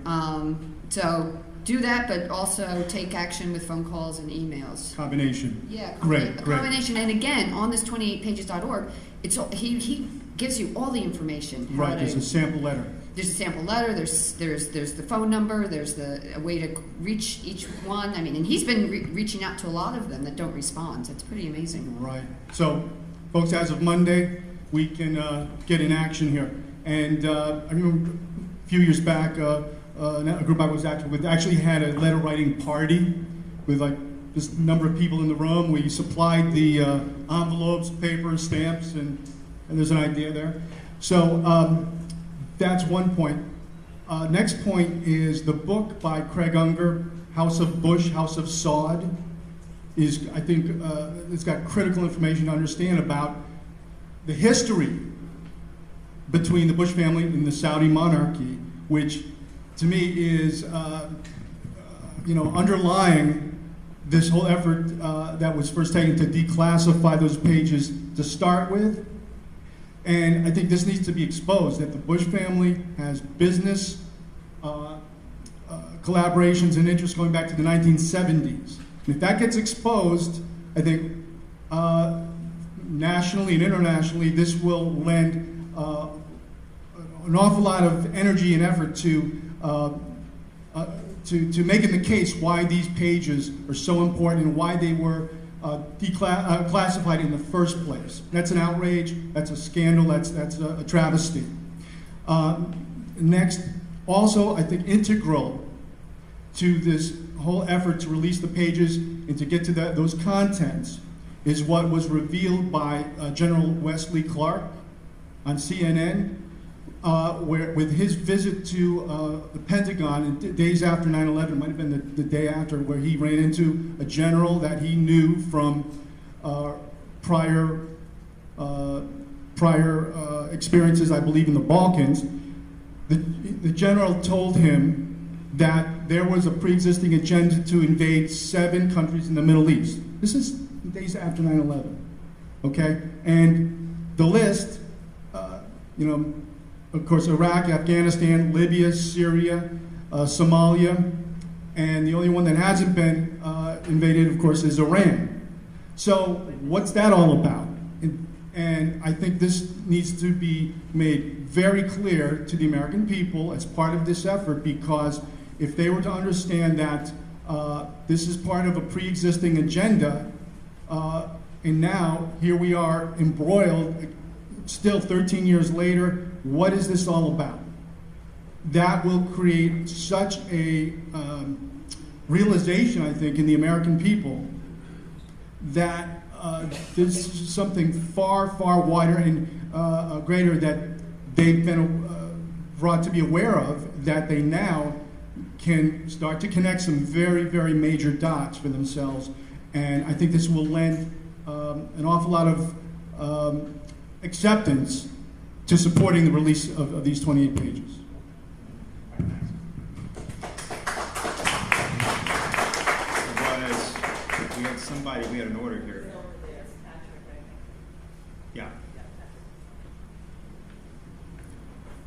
So do that, but also take action with phone calls and emails. Combination. Yeah, Great. a combination. And again, on this 28pages.org, he gives you all the information. Right. There's a sample letter. There's a sample letter. There's the phone number. There's a way to reach each one. I mean, and he's been reaching out to a lot of them that don't respond. So it's pretty amazing. Right. So, folks, as of Monday, we can get in action here. And I remember a few years back, a group I was active with actually had a letter writing party with this number of people in the room. We supplied the envelopes, paper, stamps, and there's an idea there. So that's one point. Next point is the book by Craig Unger, House of Bush, House of Saud, is, I think, it's got critical information to understand about the history between the Bush family and the Saudi monarchy, which to me is, underlying this whole effort that was first taken to declassify those pages to start with. And I think this needs to be exposed, that the Bush family has business collaborations and interests going back to the 1970s. And if that gets exposed, I think nationally and internationally, this will lend a an awful lot of energy and effort to making the case why these pages are so important and why they were classified in the first place. That's an outrage, that's a scandal, that's a travesty. Next, also, I think integral to this whole effort to release the pages and to get to those contents is what was revealed by General Wesley Clark on CNN, where with his visit to the Pentagon in days after 9/11, might have been the day after, where he ran into a general that he knew from prior experiences, I believe, in the Balkans. The general told him that there was a pre-existing agenda to invade 7 countries in the Middle East. This is days after 9/11, okay? And the list, of course, Iraq, Afghanistan, Libya, Syria, Somalia, and the only one that hasn't been invaded, of course, is Iran. So what's that all about? And I think this needs to be made very clear to the American people as part of this effort, because if they were to understand that this is part of a pre-existing agenda, and now here we are embroiled, still 13 years later, what is this all about? That will create such a realization, I think, in the American people that this is something far, far wider and greater that they've been brought to be aware of, that they now can start to connect some very, very major dots for themselves. And I think this will lend an awful lot of acceptance to supporting the release of these 28 pages. We had an order here. Yeah.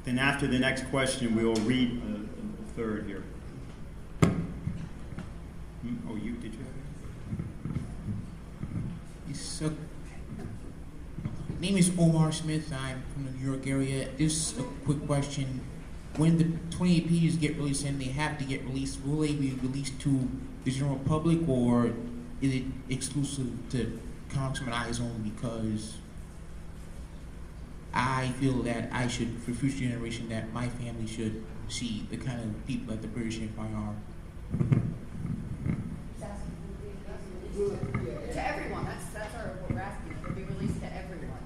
Then after the next question, we will read a third here. Oh, you, did you have it? Yes, name is Omar Smith. I'm from the New York area. Just a quick question. When the 28 pages get released, and they have to get released, will they be released to the general public, or is it exclusive to Congressman Eyes only? Because I feel that I should, for future generation, that my family should see the kind of people that the British Empire are. To everyone, that's what we're asking. It would be released to everyone,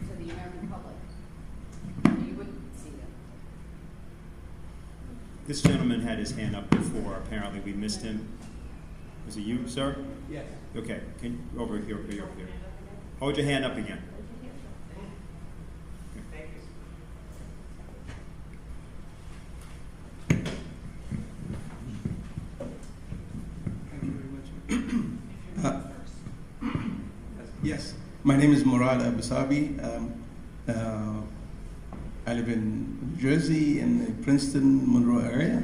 to the American public. You wouldn't see them. This gentleman had his hand up before. Apparently, we missed him. Was it you, sir? Yes. Okay. Can over here, over here. Hold your hand up again. Thank you. Yes, my name is Murad Abusabi. I live in New Jersey, in the Princeton, Monroe area.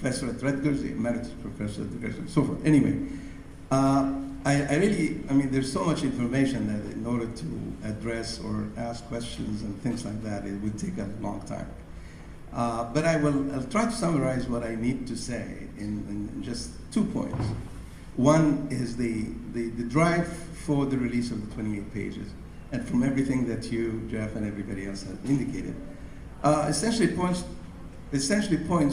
Professor at Rutgers, emeritus professor at Rutgers, and so forth. Anyway, I mean, there's so much information that in order to address or ask questions and things like that, it would take a long time. But I'll try to summarize what I need to say in just 2 points. One is the drive for the release of the 28 pages, and from everything that you, Jeff, and everybody else have indicated, essentially points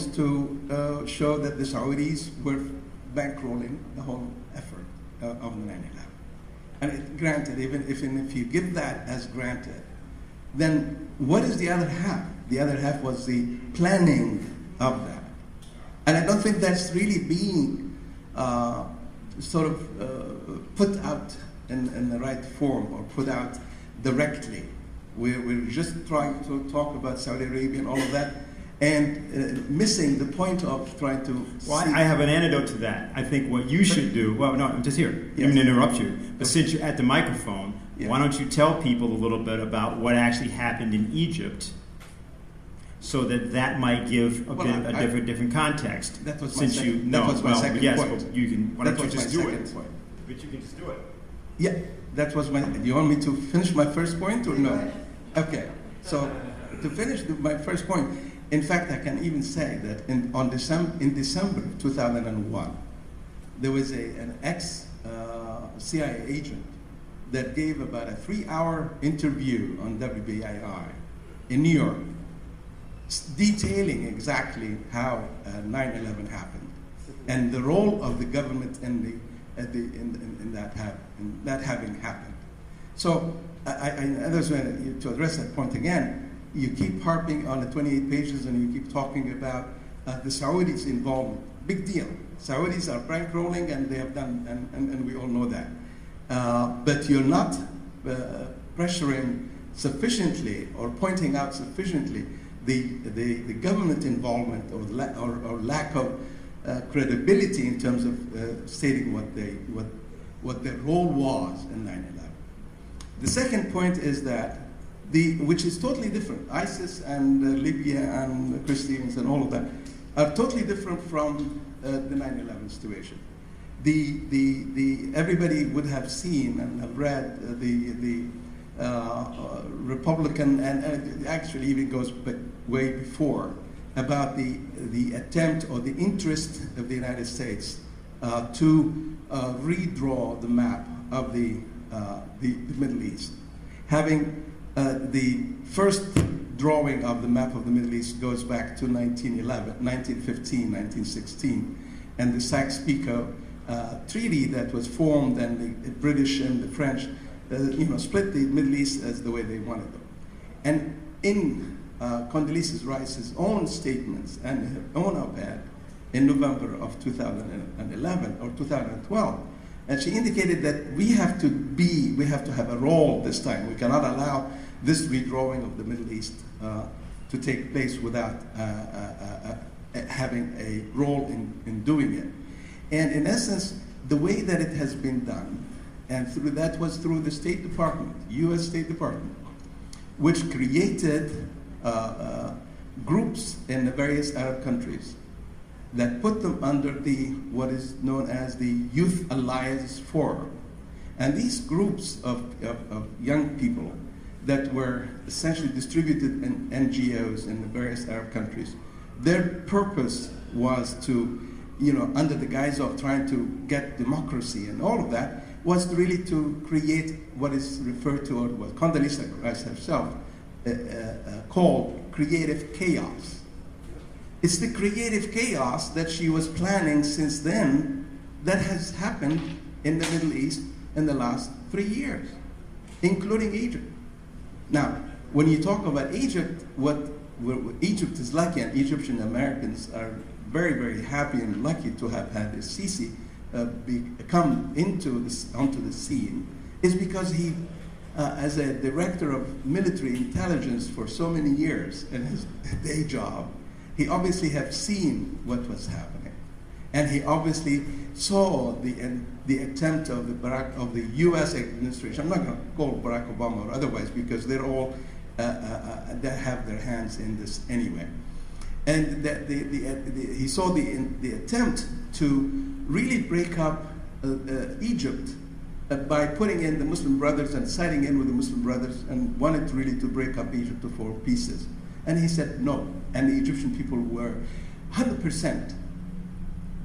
to show that the Saudis were bankrolling the whole effort of the 9/11. And granted, even if you give that as granted, then what is the other half? The other half was the planning of that. And I don't think that's really being put out in the right form or put out directly. We're just trying to talk about Saudi Arabia and all of that, and missing the point of trying to... Well, I have an antidote to that. I think what you should do... Well, no, I'm just here. I didn't interrupt you. But since you're at the microphone, why don't you tell people a little bit about what actually happened in Egypt, so that might give a different context. That was my second point. Yes, you can. Why don't you just do it? But you can just do it. Yeah, that was my... Do you want me to finish my first point or no? Okay, so to finish my first point, in fact, I can even say that in December of 2001, there was an ex-CIA agent that gave about a 3-hour interview on WBAI in New York, detailing exactly how 9/11 happened and the role of the government in that having happened. So, to address that point again, you keep harping on the 28 pages and you keep talking about the Saudis' involvement. Big deal. Saudis are bankrolling and they have done, and we all know that. But you're not pressuring sufficiently or pointing out sufficiently the government involvement or lack of credibility in terms of stating what their role was in 9/11. The second point is that which is totally different. ISIS and Libya and Christians and all of that are totally different from the 9/11 situation. Everybody would have seen and have read the Republican, and actually even goes way before, about the attempt or the interest of the United States to redraw the map of the Middle East. Having the first drawing of the map of the Middle East goes back to 1911, 1915, 1916, and the Sykes-Picot treaty that was formed, and the British and the French, split the Middle East as the way they wanted them. And in Condoleezza Rice's own statements and her own op-ed in November of 2011 or 2012, and she indicated that we have to have a role this time. We cannot allow this redrawing of the Middle East to take place without having a role in doing it. And in essence, the way that it has been done, and that was through the State Department, U.S. State Department, which created groups in the various Arab countries that put them under what is known as the Youth Alliance Forum. And these groups of young people that were essentially distributed in NGOs in the various Arab countries, their purpose was to, under the guise of trying to get democracy and all of that, was really to create what is referred to, or what Condoleezza Rice herself called creative chaos. It's the creative chaos that she was planning since then that has happened in the Middle East in the last 3 years, including Egypt. Now, when you talk about Egypt, Egypt is lucky, and Egyptian Americans are very, very happy and lucky to have had Sisi come onto the scene, is because he, as a director of military intelligence for so many years in his day job, he obviously had seen what was happening, and he obviously saw the attempt of the U.S. administration. I'm not going to call Barack Obama or otherwise, because they're all that have their hands in this anyway. And he saw the attempt to really break up Egypt by putting in the Muslim Brothers and siding in with the Muslim Brothers, and wanted really to break up Egypt to 4 pieces. And he said no, and the Egyptian people were 100%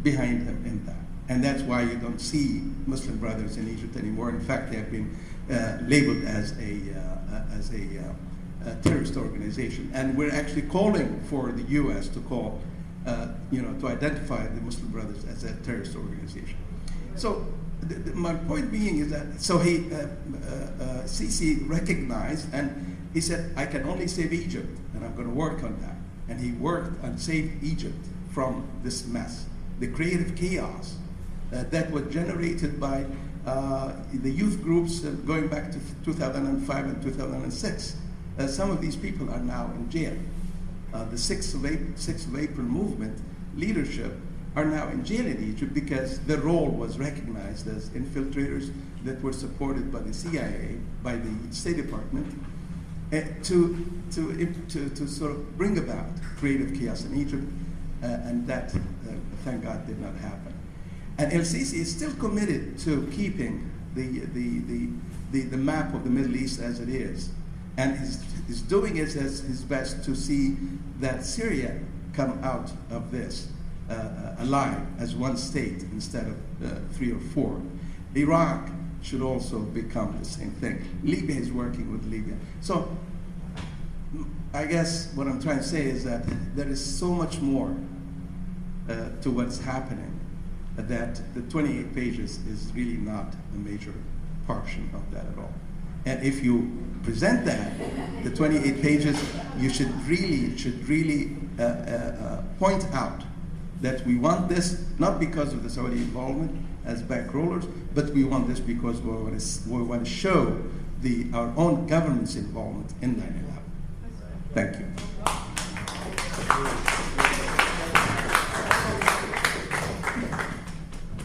behind him in that. And that's why you don't see Muslim Brothers in Egypt anymore. In fact, they have been labeled as a terrorist organization. And we're actually calling for the U.S. to call, to identify the Muslim Brothers as a terrorist organization. So my point being is that, Sisi recognized, and he said, I can only save Egypt, and I'm going to work on that. And he worked and saved Egypt from this mess, the creative chaos that was generated by the youth groups going back to 2005 and 2006. Some of these people are now in jail. The 6th of April movement leadership are now in jail in Egypt because their role was recognized as infiltrators that were supported by the CIA, by the State Department, to sort of bring about creative chaos in Egypt, and that, thank God, did not happen. And El-Sisi is still committed to keeping the map of the Middle East as it is. And he's doing his best to see that Syria come out of this alive as one state instead of 3 or 4. Iraq should also become the same thing. Libya is working with Libya. So I guess what I'm trying to say is that there is so much more to what's happening that the 28 pages is really not a major portion of that at all. And if you present that, the 28 pages, you should really point out that we want this not because of the Saudi involvement as bankrollers, but we want this because we want to show our own government's involvement in 9/11. Thank you.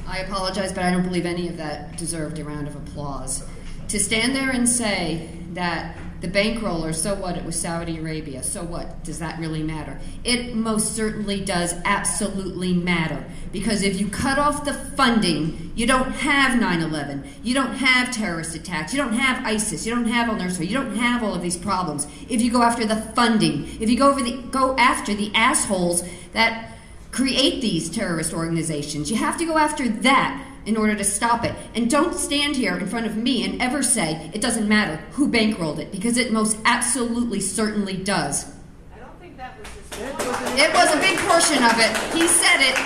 I apologize, but I don't believe any of that deserved a round of applause. To stand there and say that the bankroller, so what, it was Saudi Arabia, so what, does that really matter? It most certainly does absolutely matter. Because if you cut off the funding, you don't have 9/11, you don't have terrorist attacks, you don't have ISIS, you don't have al-Nusra, you don't have all of these problems. If you go after the funding, if you go after the assholes that create these terrorist organizations, you have to go after that in order to stop it. And don't stand here in front of me and ever say it doesn't matter who bankrolled it, because it most absolutely certainly does. I don't think that was his point. It was a big portion of it. He said it,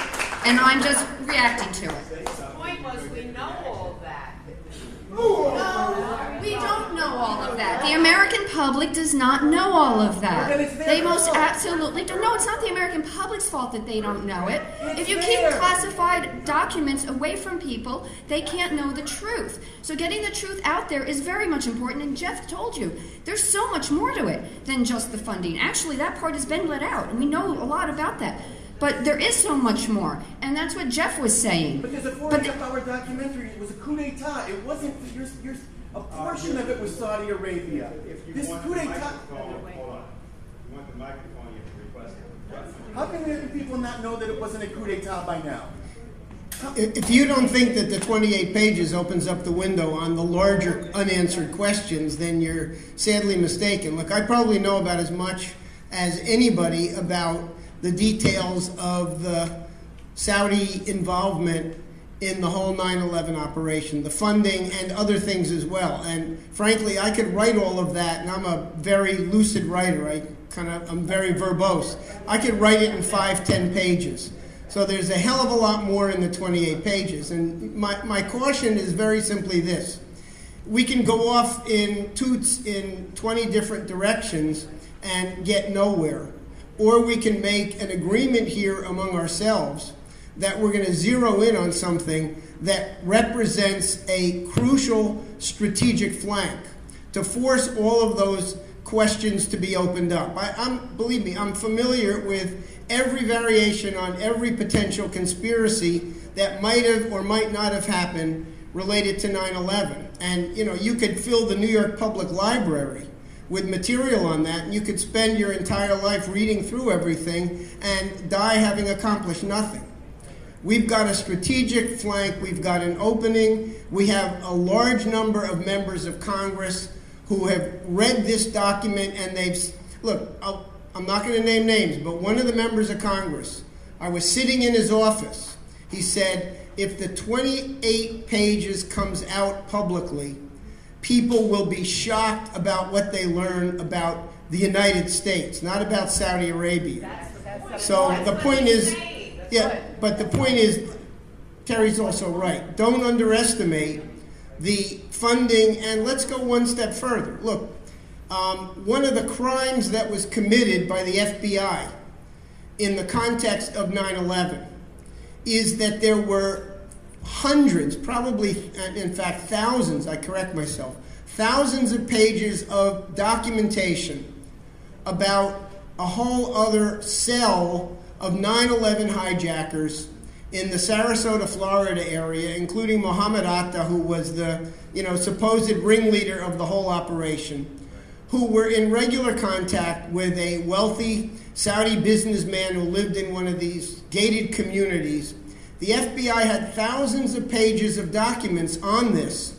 and I'm just reacting to it. The point was we know all that. No, we don't know all of that. The American public does not know all of that. They most absolutely don't know. It's not the American public's fault that they don't know it. If you keep classified documents away from people, they can't know the truth. So getting the truth out there is very much important, and Jeff told you, there's so much more to it than just the funding. Actually, that part has been let out, and we know a lot about that. But there is so much more, and that's what Jeff was saying. But there's a 4.5-hour documentary. It was a coup d'etat. It wasn't. A portion of it was Saudi Arabia. This coup d'etat. Hold on. You want the microphone? You have to request it. How can the people not know that it wasn't a coup d'etat by now? If you don't think that the 28 pages opens up the window on the larger unanswered questions, then you're sadly mistaken. Look, I probably know about as much as anybody about the details of the Saudi involvement in the whole 9/11 operation, the funding and other things as well. And frankly, I could write all of that, and I'm a very lucid writer. I'm very verbose. I could write it in 5-10 pages. So there's a hell of a lot more in the 28 pages. And my caution is very simply this. We can go off in toots in 20 different directions and get nowhere. Or we can make an agreement here among ourselves that we're going to zero in on something that represents a crucial strategic flank to force all of those questions to be opened up. Believe me, I'm familiar with every variation on every potential conspiracy that might have or might not have happened related to 9/11. And you could fill the New York Public Library with material on that, and you could spend your entire life reading through everything and die having accomplished nothing. We've got a strategic flank, we've got an opening, we have a large number of members of Congress who have read this document, and I'm not going to name names, but one of the members of Congress, I was sitting in his office, he said, if the 28 pages comes out publicly, people will be shocked about what they learn about the United States, not about Saudi Arabia. So the point is, but the point is, Terry's also right. Don't underestimate the funding, and let's go one step further. Look, one of the crimes that was committed by the FBI in the context of 9/11 is that there were hundreds, probably, in fact, thousands, I correct myself, thousands of pages of documentation about a whole other cell of 9/11 hijackers in the Sarasota, Florida area, including Mohammed Atta, who was the supposed ringleader of the whole operation, who were in regular contact with a wealthy Saudi businessman who lived in one of these gated communities. The FBI had thousands of pages of documents on this.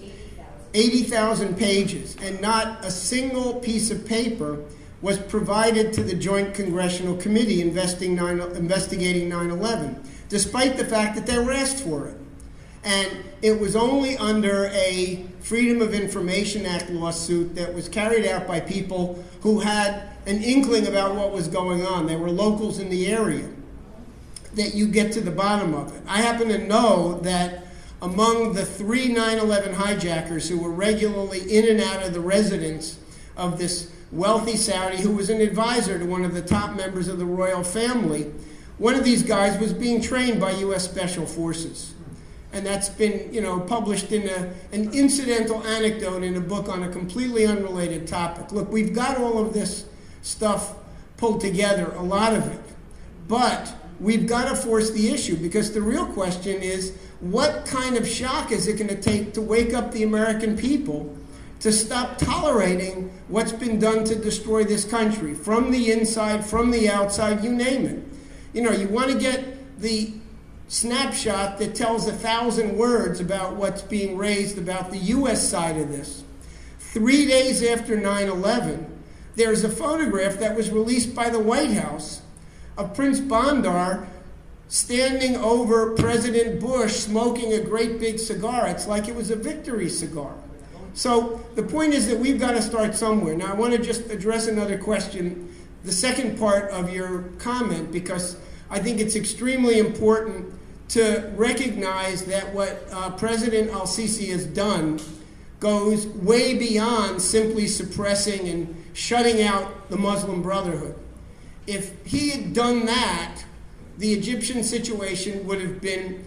80,000 pages, and not a single piece of paper was provided to the Joint Congressional Committee investigating 9/11, despite the fact that they were asked for it. And it was only under a Freedom of Information Act lawsuit that was carried out by people who had an inkling about what was going on. They were locals in the area, that you get to the bottom of it. I happen to know that among the 3 9/11 hijackers who were regularly in and out of the residence of this wealthy Saudi, who was an advisor to one of the top members of the royal family, one of these guys was being trained by U.S. Special Forces. And that's been, published in an incidental anecdote in a book on a completely unrelated topic. Look, we've got all of this stuff pulled together, a lot of it. But we've got to force the issue, because the real question is, what kind of shock is it going to take to wake up the American people to stop tolerating what's been done to destroy this country, from the inside, from the outside, you name it. You want to get the snapshot that tells 1,000 words about what's being raised about the U.S. side of this. 3 days after 9/11, there's a photograph that was released by the White House of Prince Bandar standing over President Bush smoking a great big cigar. It's like it was a victory cigar. So the point is that we've got to start somewhere. Now I want to just address another question, the second part of your comment, because I think it's extremely important to recognize that what President al-Sisi has done goes way beyond simply suppressing and shutting out the Muslim Brotherhood. If he had done that, the Egyptian situation would have been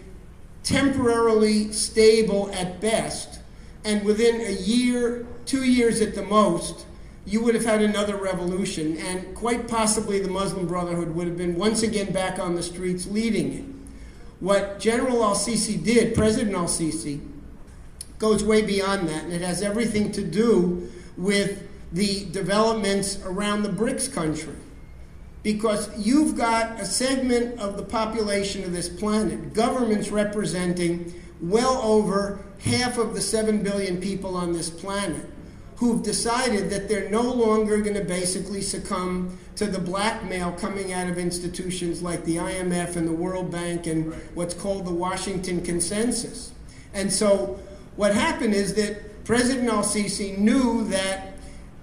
temporarily stable at best, and within a year, 2 years at the most, you would have had another revolution, and quite possibly the Muslim Brotherhood would have been once again back on the streets leading it. What General al-Sisi did, President al-Sisi, goes way beyond that, and it has everything to do with the developments around the BRICS country. Because you've got a segment of the population of this planet, governments representing well over half of the 7 billion people on this planet, who've decided that they're no longer going to basically succumb to the blackmail coming out of institutions like the IMF and the World Bank and what's called the Washington Consensus. And so what happened is that President al-Sisi knew that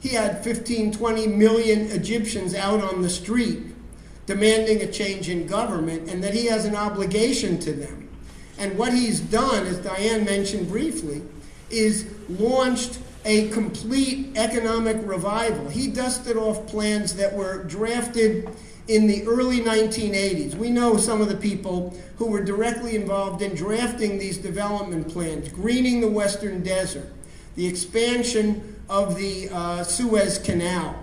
he had 15, 20 million Egyptians out on the street demanding a change in government, and that he has an obligation to them. And what he's done, as Diane mentioned briefly, is launched a complete economic revival. He dusted off plans that were drafted in the early 1980s. We know some of the people who were directly involved in drafting these development plans: greening the Western Desert, the expansion of the Suez Canal,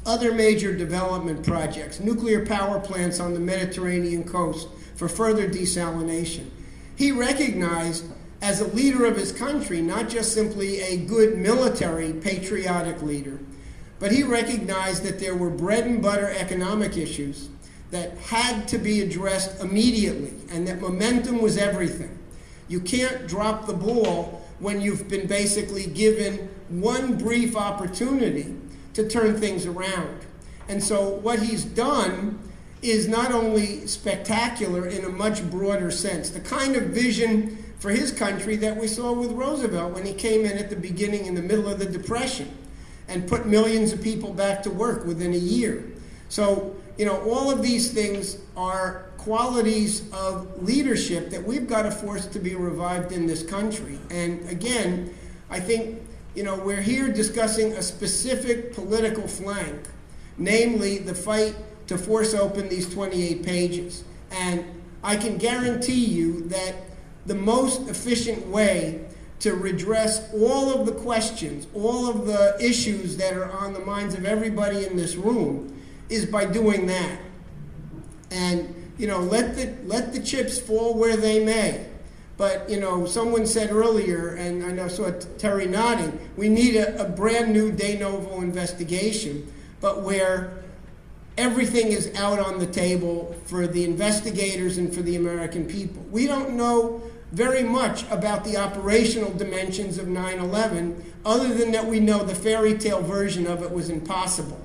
other major development projects, nuclear power plants on the Mediterranean coast for further desalination. He recognized, as a leader of his country, not just simply a good military, patriotic leader, but he recognized that there were bread and butter economic issues that had to be addressed immediately, and that momentum was everything. You can't drop the ball when you've been basically given one brief opportunity to turn things around. And so what he's done is not only spectacular in a much broader sense, the kind of vision for his country that we saw with Roosevelt when he came in at the beginning, in the middle of the Depression, and put millions of people back to work within a year. So, all of these things are qualities of leadership that we've got to force to be revived in this country. And again, I think, we're here discussing a specific political flank, namely the fight to force open these 28 pages. And I can guarantee you that the most efficient way to redress all of the questions, all of the issues that are on the minds of everybody in this room is by doing that. And, let the chips fall where they may. But, someone said earlier, and I saw Terry nodding, we need a brand new de novo investigation, but where everything is out on the table for the investigators and for the American people. We don't know very much about the operational dimensions of 9/11, other than that we know the fairy tale version of it was impossible.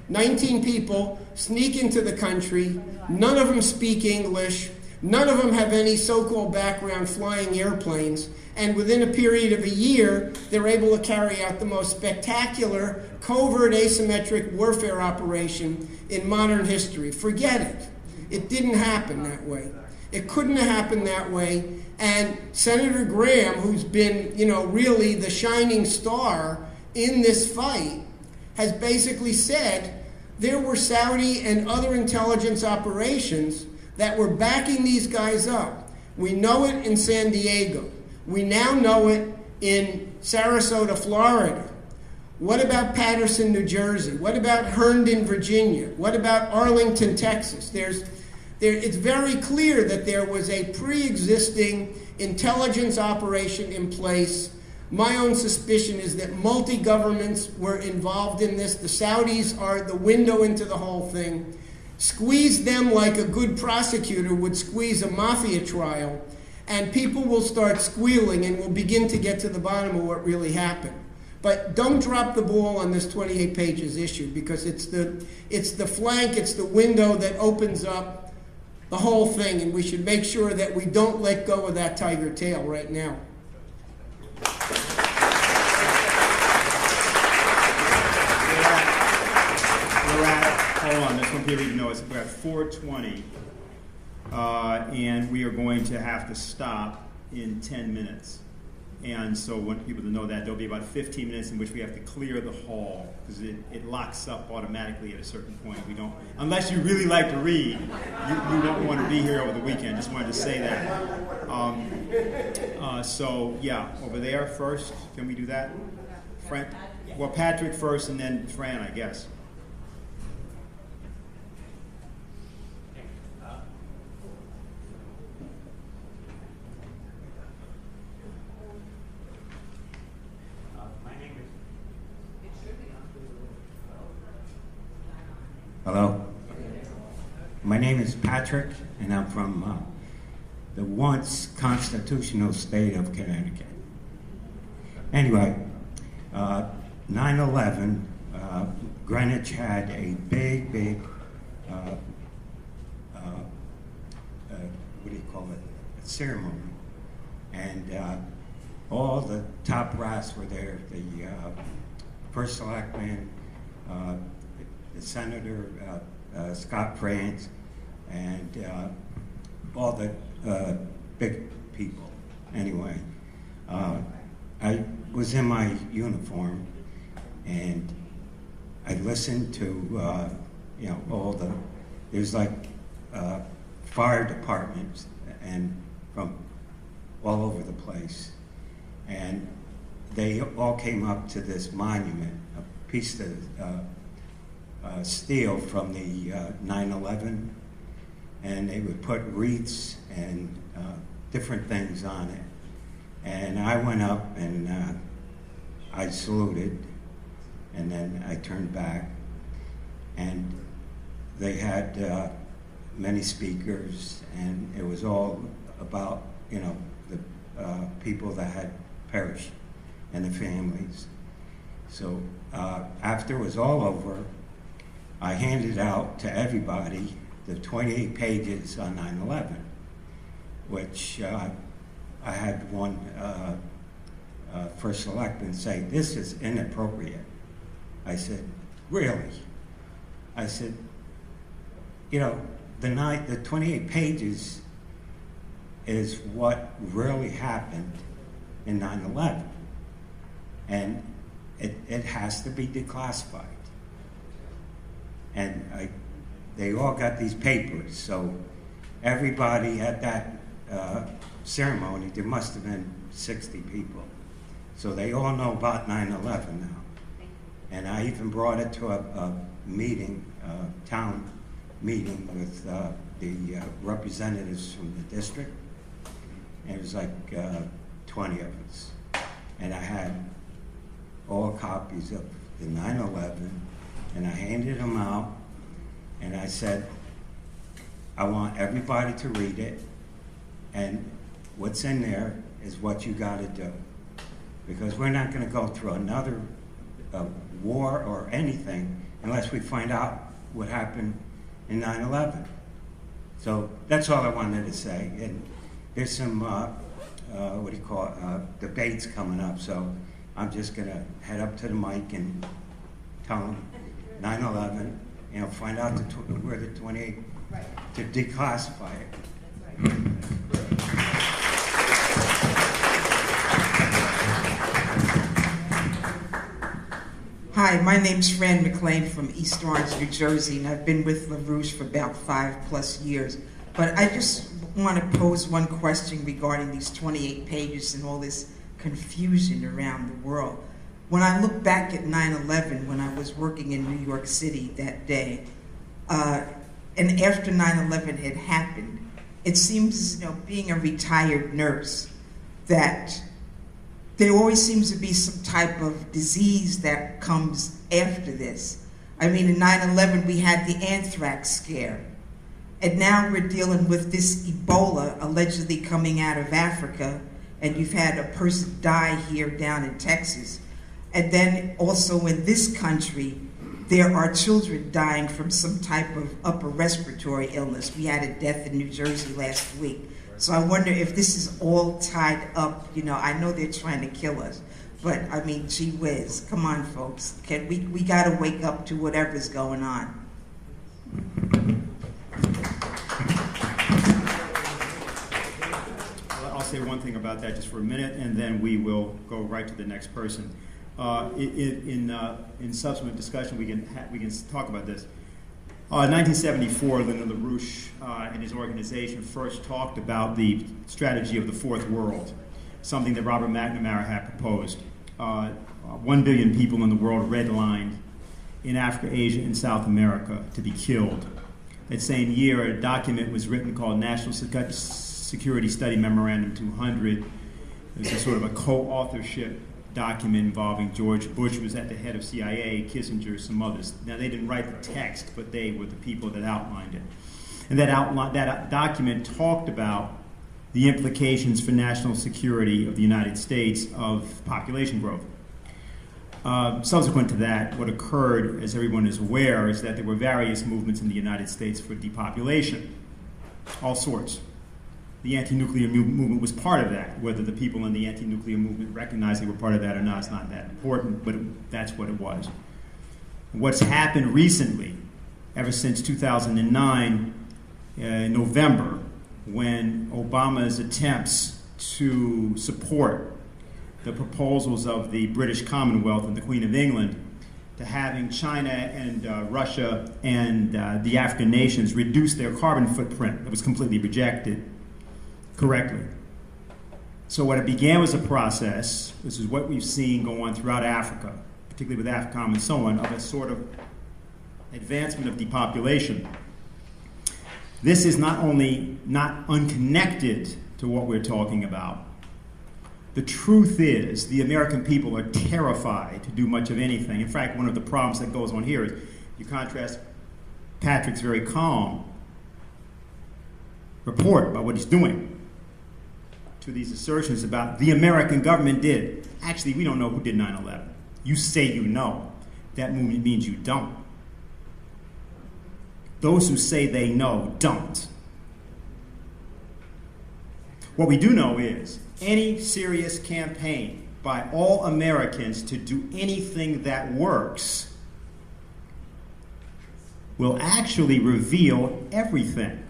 19 people sneak into the country, none of them speak English, none of them have any so-called background flying airplanes, and within a period of a year, they're able to carry out the most spectacular, covert, asymmetric warfare operation in modern history. Forget it. It didn't happen that way. It couldn't have happened that way. And Senator Graham, who's been, really the shining star in this fight, has basically said there were Saudi and other intelligence operations that were backing these guys up. We know it in San Diego. We now know it in Sarasota, Florida. What about Paterson, New Jersey? What about Herndon, Virginia? What about Arlington, Texas? It's very clear that there was a pre-existing intelligence operation in place. My own suspicion is that multi-governments were involved in this. The Saudis are the window into the whole thing. Squeeze them like a good prosecutor would squeeze a mafia trial, and people will start squealing and will begin to get to the bottom of what really happened. But don't drop the ball on this 28 pages issue, because it's the flank, it's the window that opens up the whole thing, and we should make sure that we don't let go of that tiger tail right now. Hold on, this one people need to know, we're at 4:20, and we are going to have to stop in 10 minutes. And so I want people to know that there'll be about 15 minutes in which we have to clear the hall, because it locks up automatically at a certain point. We don't, unless you really like to read, you don't want to be here over the weekend. Just wanted to say that. So yeah, over there first. Can we do that? Fran? Well, Patrick first, and then Fran, I guess. Hello. My name is Patrick, and I'm from the once constitutional state of Connecticut. Anyway, 9/11, Greenwich had a big, what do you call it, a ceremony. And all the top brass were there, the first selectman, the Senator Scott France, and all the big people. Anyway, I was in my uniform, and I listened to all the. There's like fire departments and from all over the place, and they all came up to this monument, a piece of steel from the 9/11, and they would put wreaths and different things on it. And I went up and I saluted, and then I turned back, and they had many speakers, and it was all about the people that had perished and the families. So after it was all over, I handed out to everybody the 28 pages on 9/11, which I had one first selectman say, "This is inappropriate." I said, "Really?" I said, the 28 pages is what really happened in 9/11, and it has to be declassified. And they all got these papers, so everybody at that ceremony, there must have been 60 people. So they all know about 9/11 now. And I even brought it to a meeting, town meeting with the representatives from the district. And it was like 20 of us. And I had all copies of the 9/11, and I handed them out, and I said, I want everybody to read it, and what's in there is what you got to do. Because we're not going to go through another war or anything unless we find out what happened in 9/11. So that's all I wanted to say. And there's some, debates coming up. So I'm just going to head up to the mic and tell them 9/11, find out where the 28, to declassify it. Hi, my name's Fran McLean from East Orange, New Jersey, and I've been with LaRouche for about 5+ years. But I just want to pose one question regarding these 28 pages and all this confusion around the world. When I look back at 9/11, when I was working in New York City that day, and after 9/11 had happened, it seems, being a retired nurse, that there always seems to be some type of disease that comes after this. I mean, in 9/11, we had the anthrax scare. And now we're dealing with this Ebola allegedly coming out of Africa, and you've had a person die here down in Texas. And then also in this country, there are children dying from some type of upper respiratory illness. We had a death in New Jersey last week. So I wonder if this is all tied up. I know they're trying to kill us, but I mean, gee whiz, come on, folks. We got to wake up to whatever's going on. I'll say one thing about that just for a minute, and then we will go right to the next person. In subsequent discussion, we can talk about this. In 1974, Lyndon LaRouche and his organization first talked about the strategy of the Fourth World, something that Robert McNamara had proposed. 1 billion people in the world redlined in Africa, Asia, and South America to be killed. That same year, a document was written called National Security Study Memorandum 200. It was a sort of a co-authorship document involving George Bush, who was at the head of CIA, Kissinger, some others. Now, they didn't write the text, but they were the people that outlined it. And that document talked about the implications for national security of the United States of population growth. Subsequent to that, what occurred, as everyone is aware, is that there were various movements in the United States for depopulation, all sorts. The anti-nuclear movement was part of that. Whether the people in the anti-nuclear movement recognized they were part of that or not is not that important, but that's what it was. What's happened recently, ever since 2009, in November, when Obama's attempts to support the proposals of the British Commonwealth and the Queen of England to having China and Russia and the African nations reduce their carbon footprint, it was completely rejected correctly. So what it began was a process, this is what we've seen go on throughout Africa, particularly with AFRICOM and so on, of a sort of advancement of depopulation. This is not only not unconnected to what we're talking about. The truth is the American people are terrified to do much of anything. In fact, one of the problems that goes on here is you contrast Patrick's very calm report about what he's doing to these assertions about the American government did. Actually, we don't know who did 9/11. You say you know. That means you don't. Those who say they know don't. What we do know is any serious campaign by all Americans to do anything that works will actually reveal everything.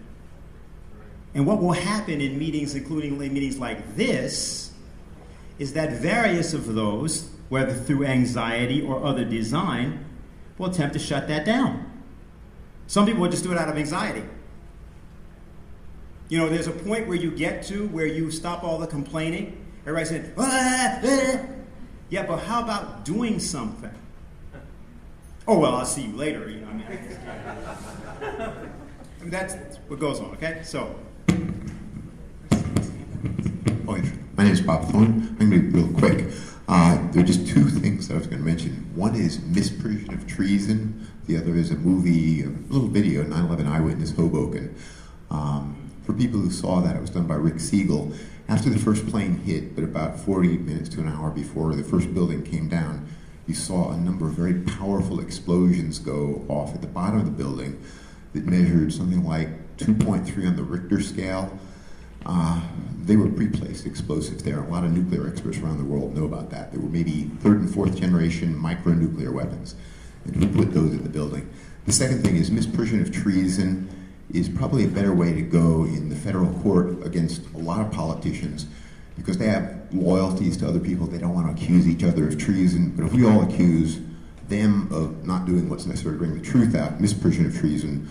And what will happen in meetings, including meetings like this, is that various of those, whether through anxiety or other design, will attempt to shut that down. Some people will just do it out of anxiety. You know, there's a point where you get to where you stop all the complaining. Everybody's saying, yeah, but how about doing something? Oh, well, I'll see you later. You know, I mean, that's what goes on, okay? So. My name is Bob Thorne. I'm going to be real quick. There are just two things that I was going to mention. One is Misprision of Treason. The other is a movie, a little video, 9/11 Eyewitness Hoboken. For people who saw that, it was done by Rick Siegel. After the first plane hit, but about 40 minutes to an hour before the first building came down, you saw a number of very powerful explosions go off at the bottom of the building that measured something like 2.3 on the Richter scale. They were pre-placed explosives there. A lot of nuclear experts around the world know about that. There were maybe third and fourth generation micronuclear weapons, and who put those in the building. The second thing is misprision of treason is probably a better way to go in the federal court against a lot of politicians, because they have loyalties to other people. They don't want to accuse each other of treason, but if we all accuse them of not doing what's necessary to bring the truth out, misprision of treason,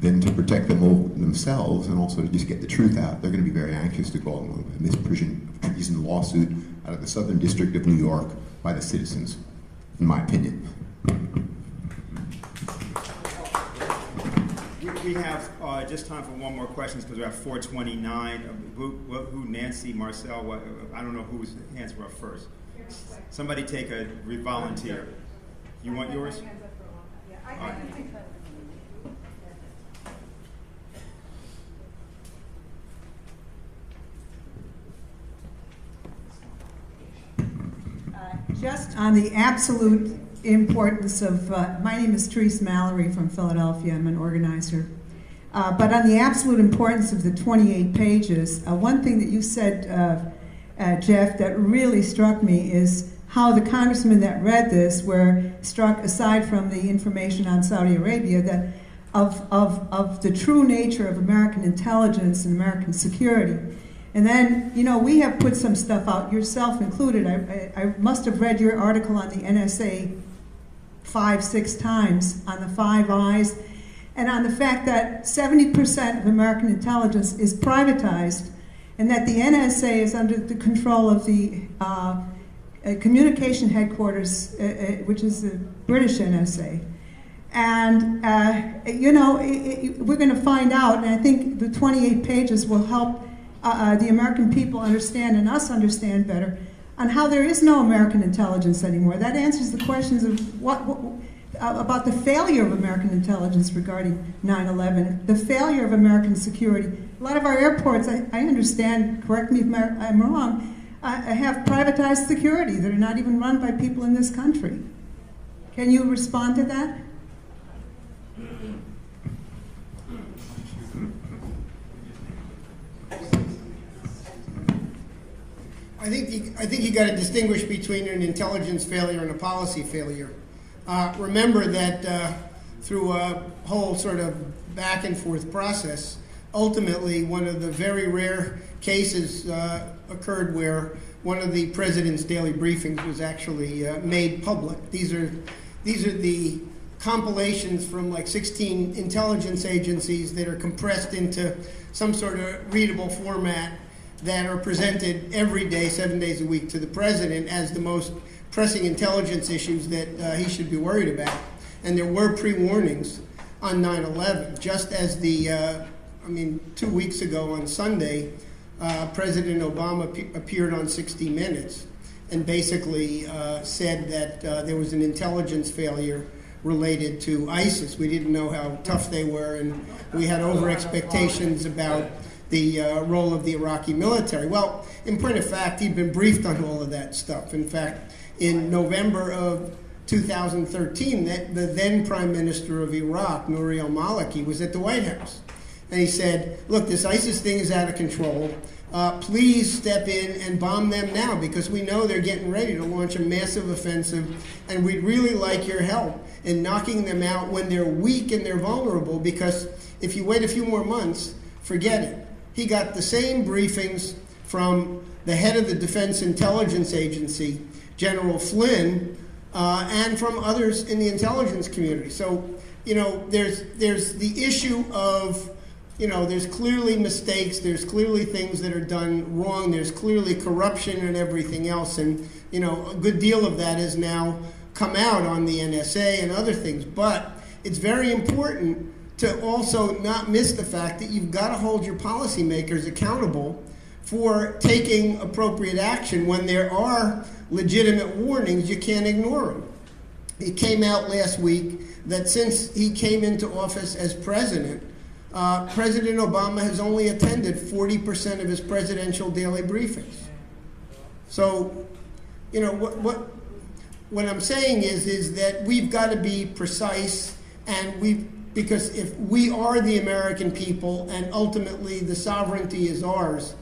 then to protect themselves and also to just get the truth out, they're going to be very anxious to go on a misprision of treason lawsuit out of the Southern District of New York by the citizens, in my opinion. We have just time for one more question because we're at 4:29. Who Nancy, Marcel, I don't know whose hands were up first. Somebody take a volunteer. You want yours? All right. Just on the absolute importance of, my name is Therese Mallory from Philadelphia, I'm an organizer. But on the absolute importance of the 28 pages, one thing that you said, Jeff, that really struck me is how the congressmen that read this were struck, aside from the information on Saudi Arabia, that of the true nature of American intelligence and American security. And then, you know, we have put some stuff out, yourself included. I must have read your article on the NSA 5-6 times on the Five Eyes, and on the fact that 70% of American intelligence is privatized, and that the NSA is under the control of the communication headquarters, which is the British NSA. And, you know, we're going to find out, and I think the 28 pages will help the American people understand and us understand better on how there is no American intelligence anymore. That answers the questions of what about the failure of American intelligence regarding 9/11, the failure of American security. A lot of our airports, I understand, correct me if I'm wrong, have privatized security that are not even run by people in this country. Can you respond to that? I think you got to distinguish between an intelligence failure and a policy failure. Remember that through a whole sort of back and forth process, ultimately one of the very rare cases occurred where one of the president's daily briefings was actually made public. These are the compilations from like 16 intelligence agencies that are compressed into some sort of readable format that are presented every day, 7 days a week, to the president as the most pressing intelligence issues that he should be worried about. And there were pre-warnings on 9/11, just as 2 weeks ago on Sunday, President Obama appeared on 60 Minutes and basically said that there was an intelligence failure related to ISIS. We didn't know how tough they were, and we had over expectations about the role of the Iraqi military. Well, in point of fact, he'd been briefed on all of that stuff. In fact, in November of 2013, the then Prime Minister of Iraq, Nouri al-Maliki, was at the White House. And he said, look, this ISIS thing is out of control. Please step in and bomb them now, because we know they're getting ready to launch a massive offensive, and we'd really like your help in knocking them out when they're weak and they're vulnerable, because if you wait a few more months, forget it. He got the same briefings from the head of the Defense Intelligence Agency, General Flynn, and from others in the intelligence community. So, you know, there's the issue of, you know, there's clearly mistakes, there's clearly things that are done wrong, there's clearly corruption and everything else, and, you know, a good deal of that has now come out on the NSA and other things. But it's very important to also not miss the fact that you've got to hold your policymakers accountable for taking appropriate action when there are legitimate warnings. You can't ignore them. It came out last week that since he came into office as president, President Obama has only attended 40% of his presidential daily briefings. So, you know, what I'm saying is that we've got to be precise, and because if we are the American people and ultimately the sovereignty is ours,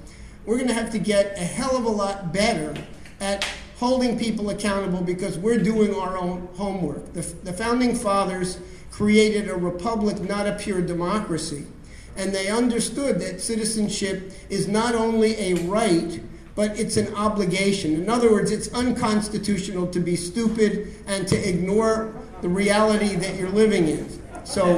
we're going to have to get a hell of a lot better at holding people accountable, because we're doing our own homework. The Founding Fathers created a republic, not a pure democracy. And they understood that citizenship is not only a right, but it's an obligation. In other words, it's unconstitutional to be stupid and to ignore the reality that you're living in. So,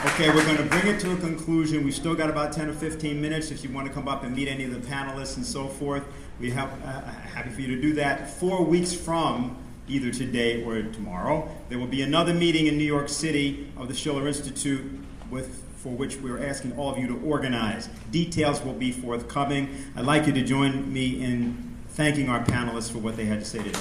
okay, we're going to bring it to a conclusion. We've still got about 10 or 15 minutes. If you want to come up and meet any of the panelists and so forth, we're happy for you to do that. 4 weeks from either today or tomorrow, there will be another meeting in New York City of the Schiller Institute for which we're asking all of you to organize. Details will be forthcoming. I'd like you to join me in thanking our panelists for what they had to say today.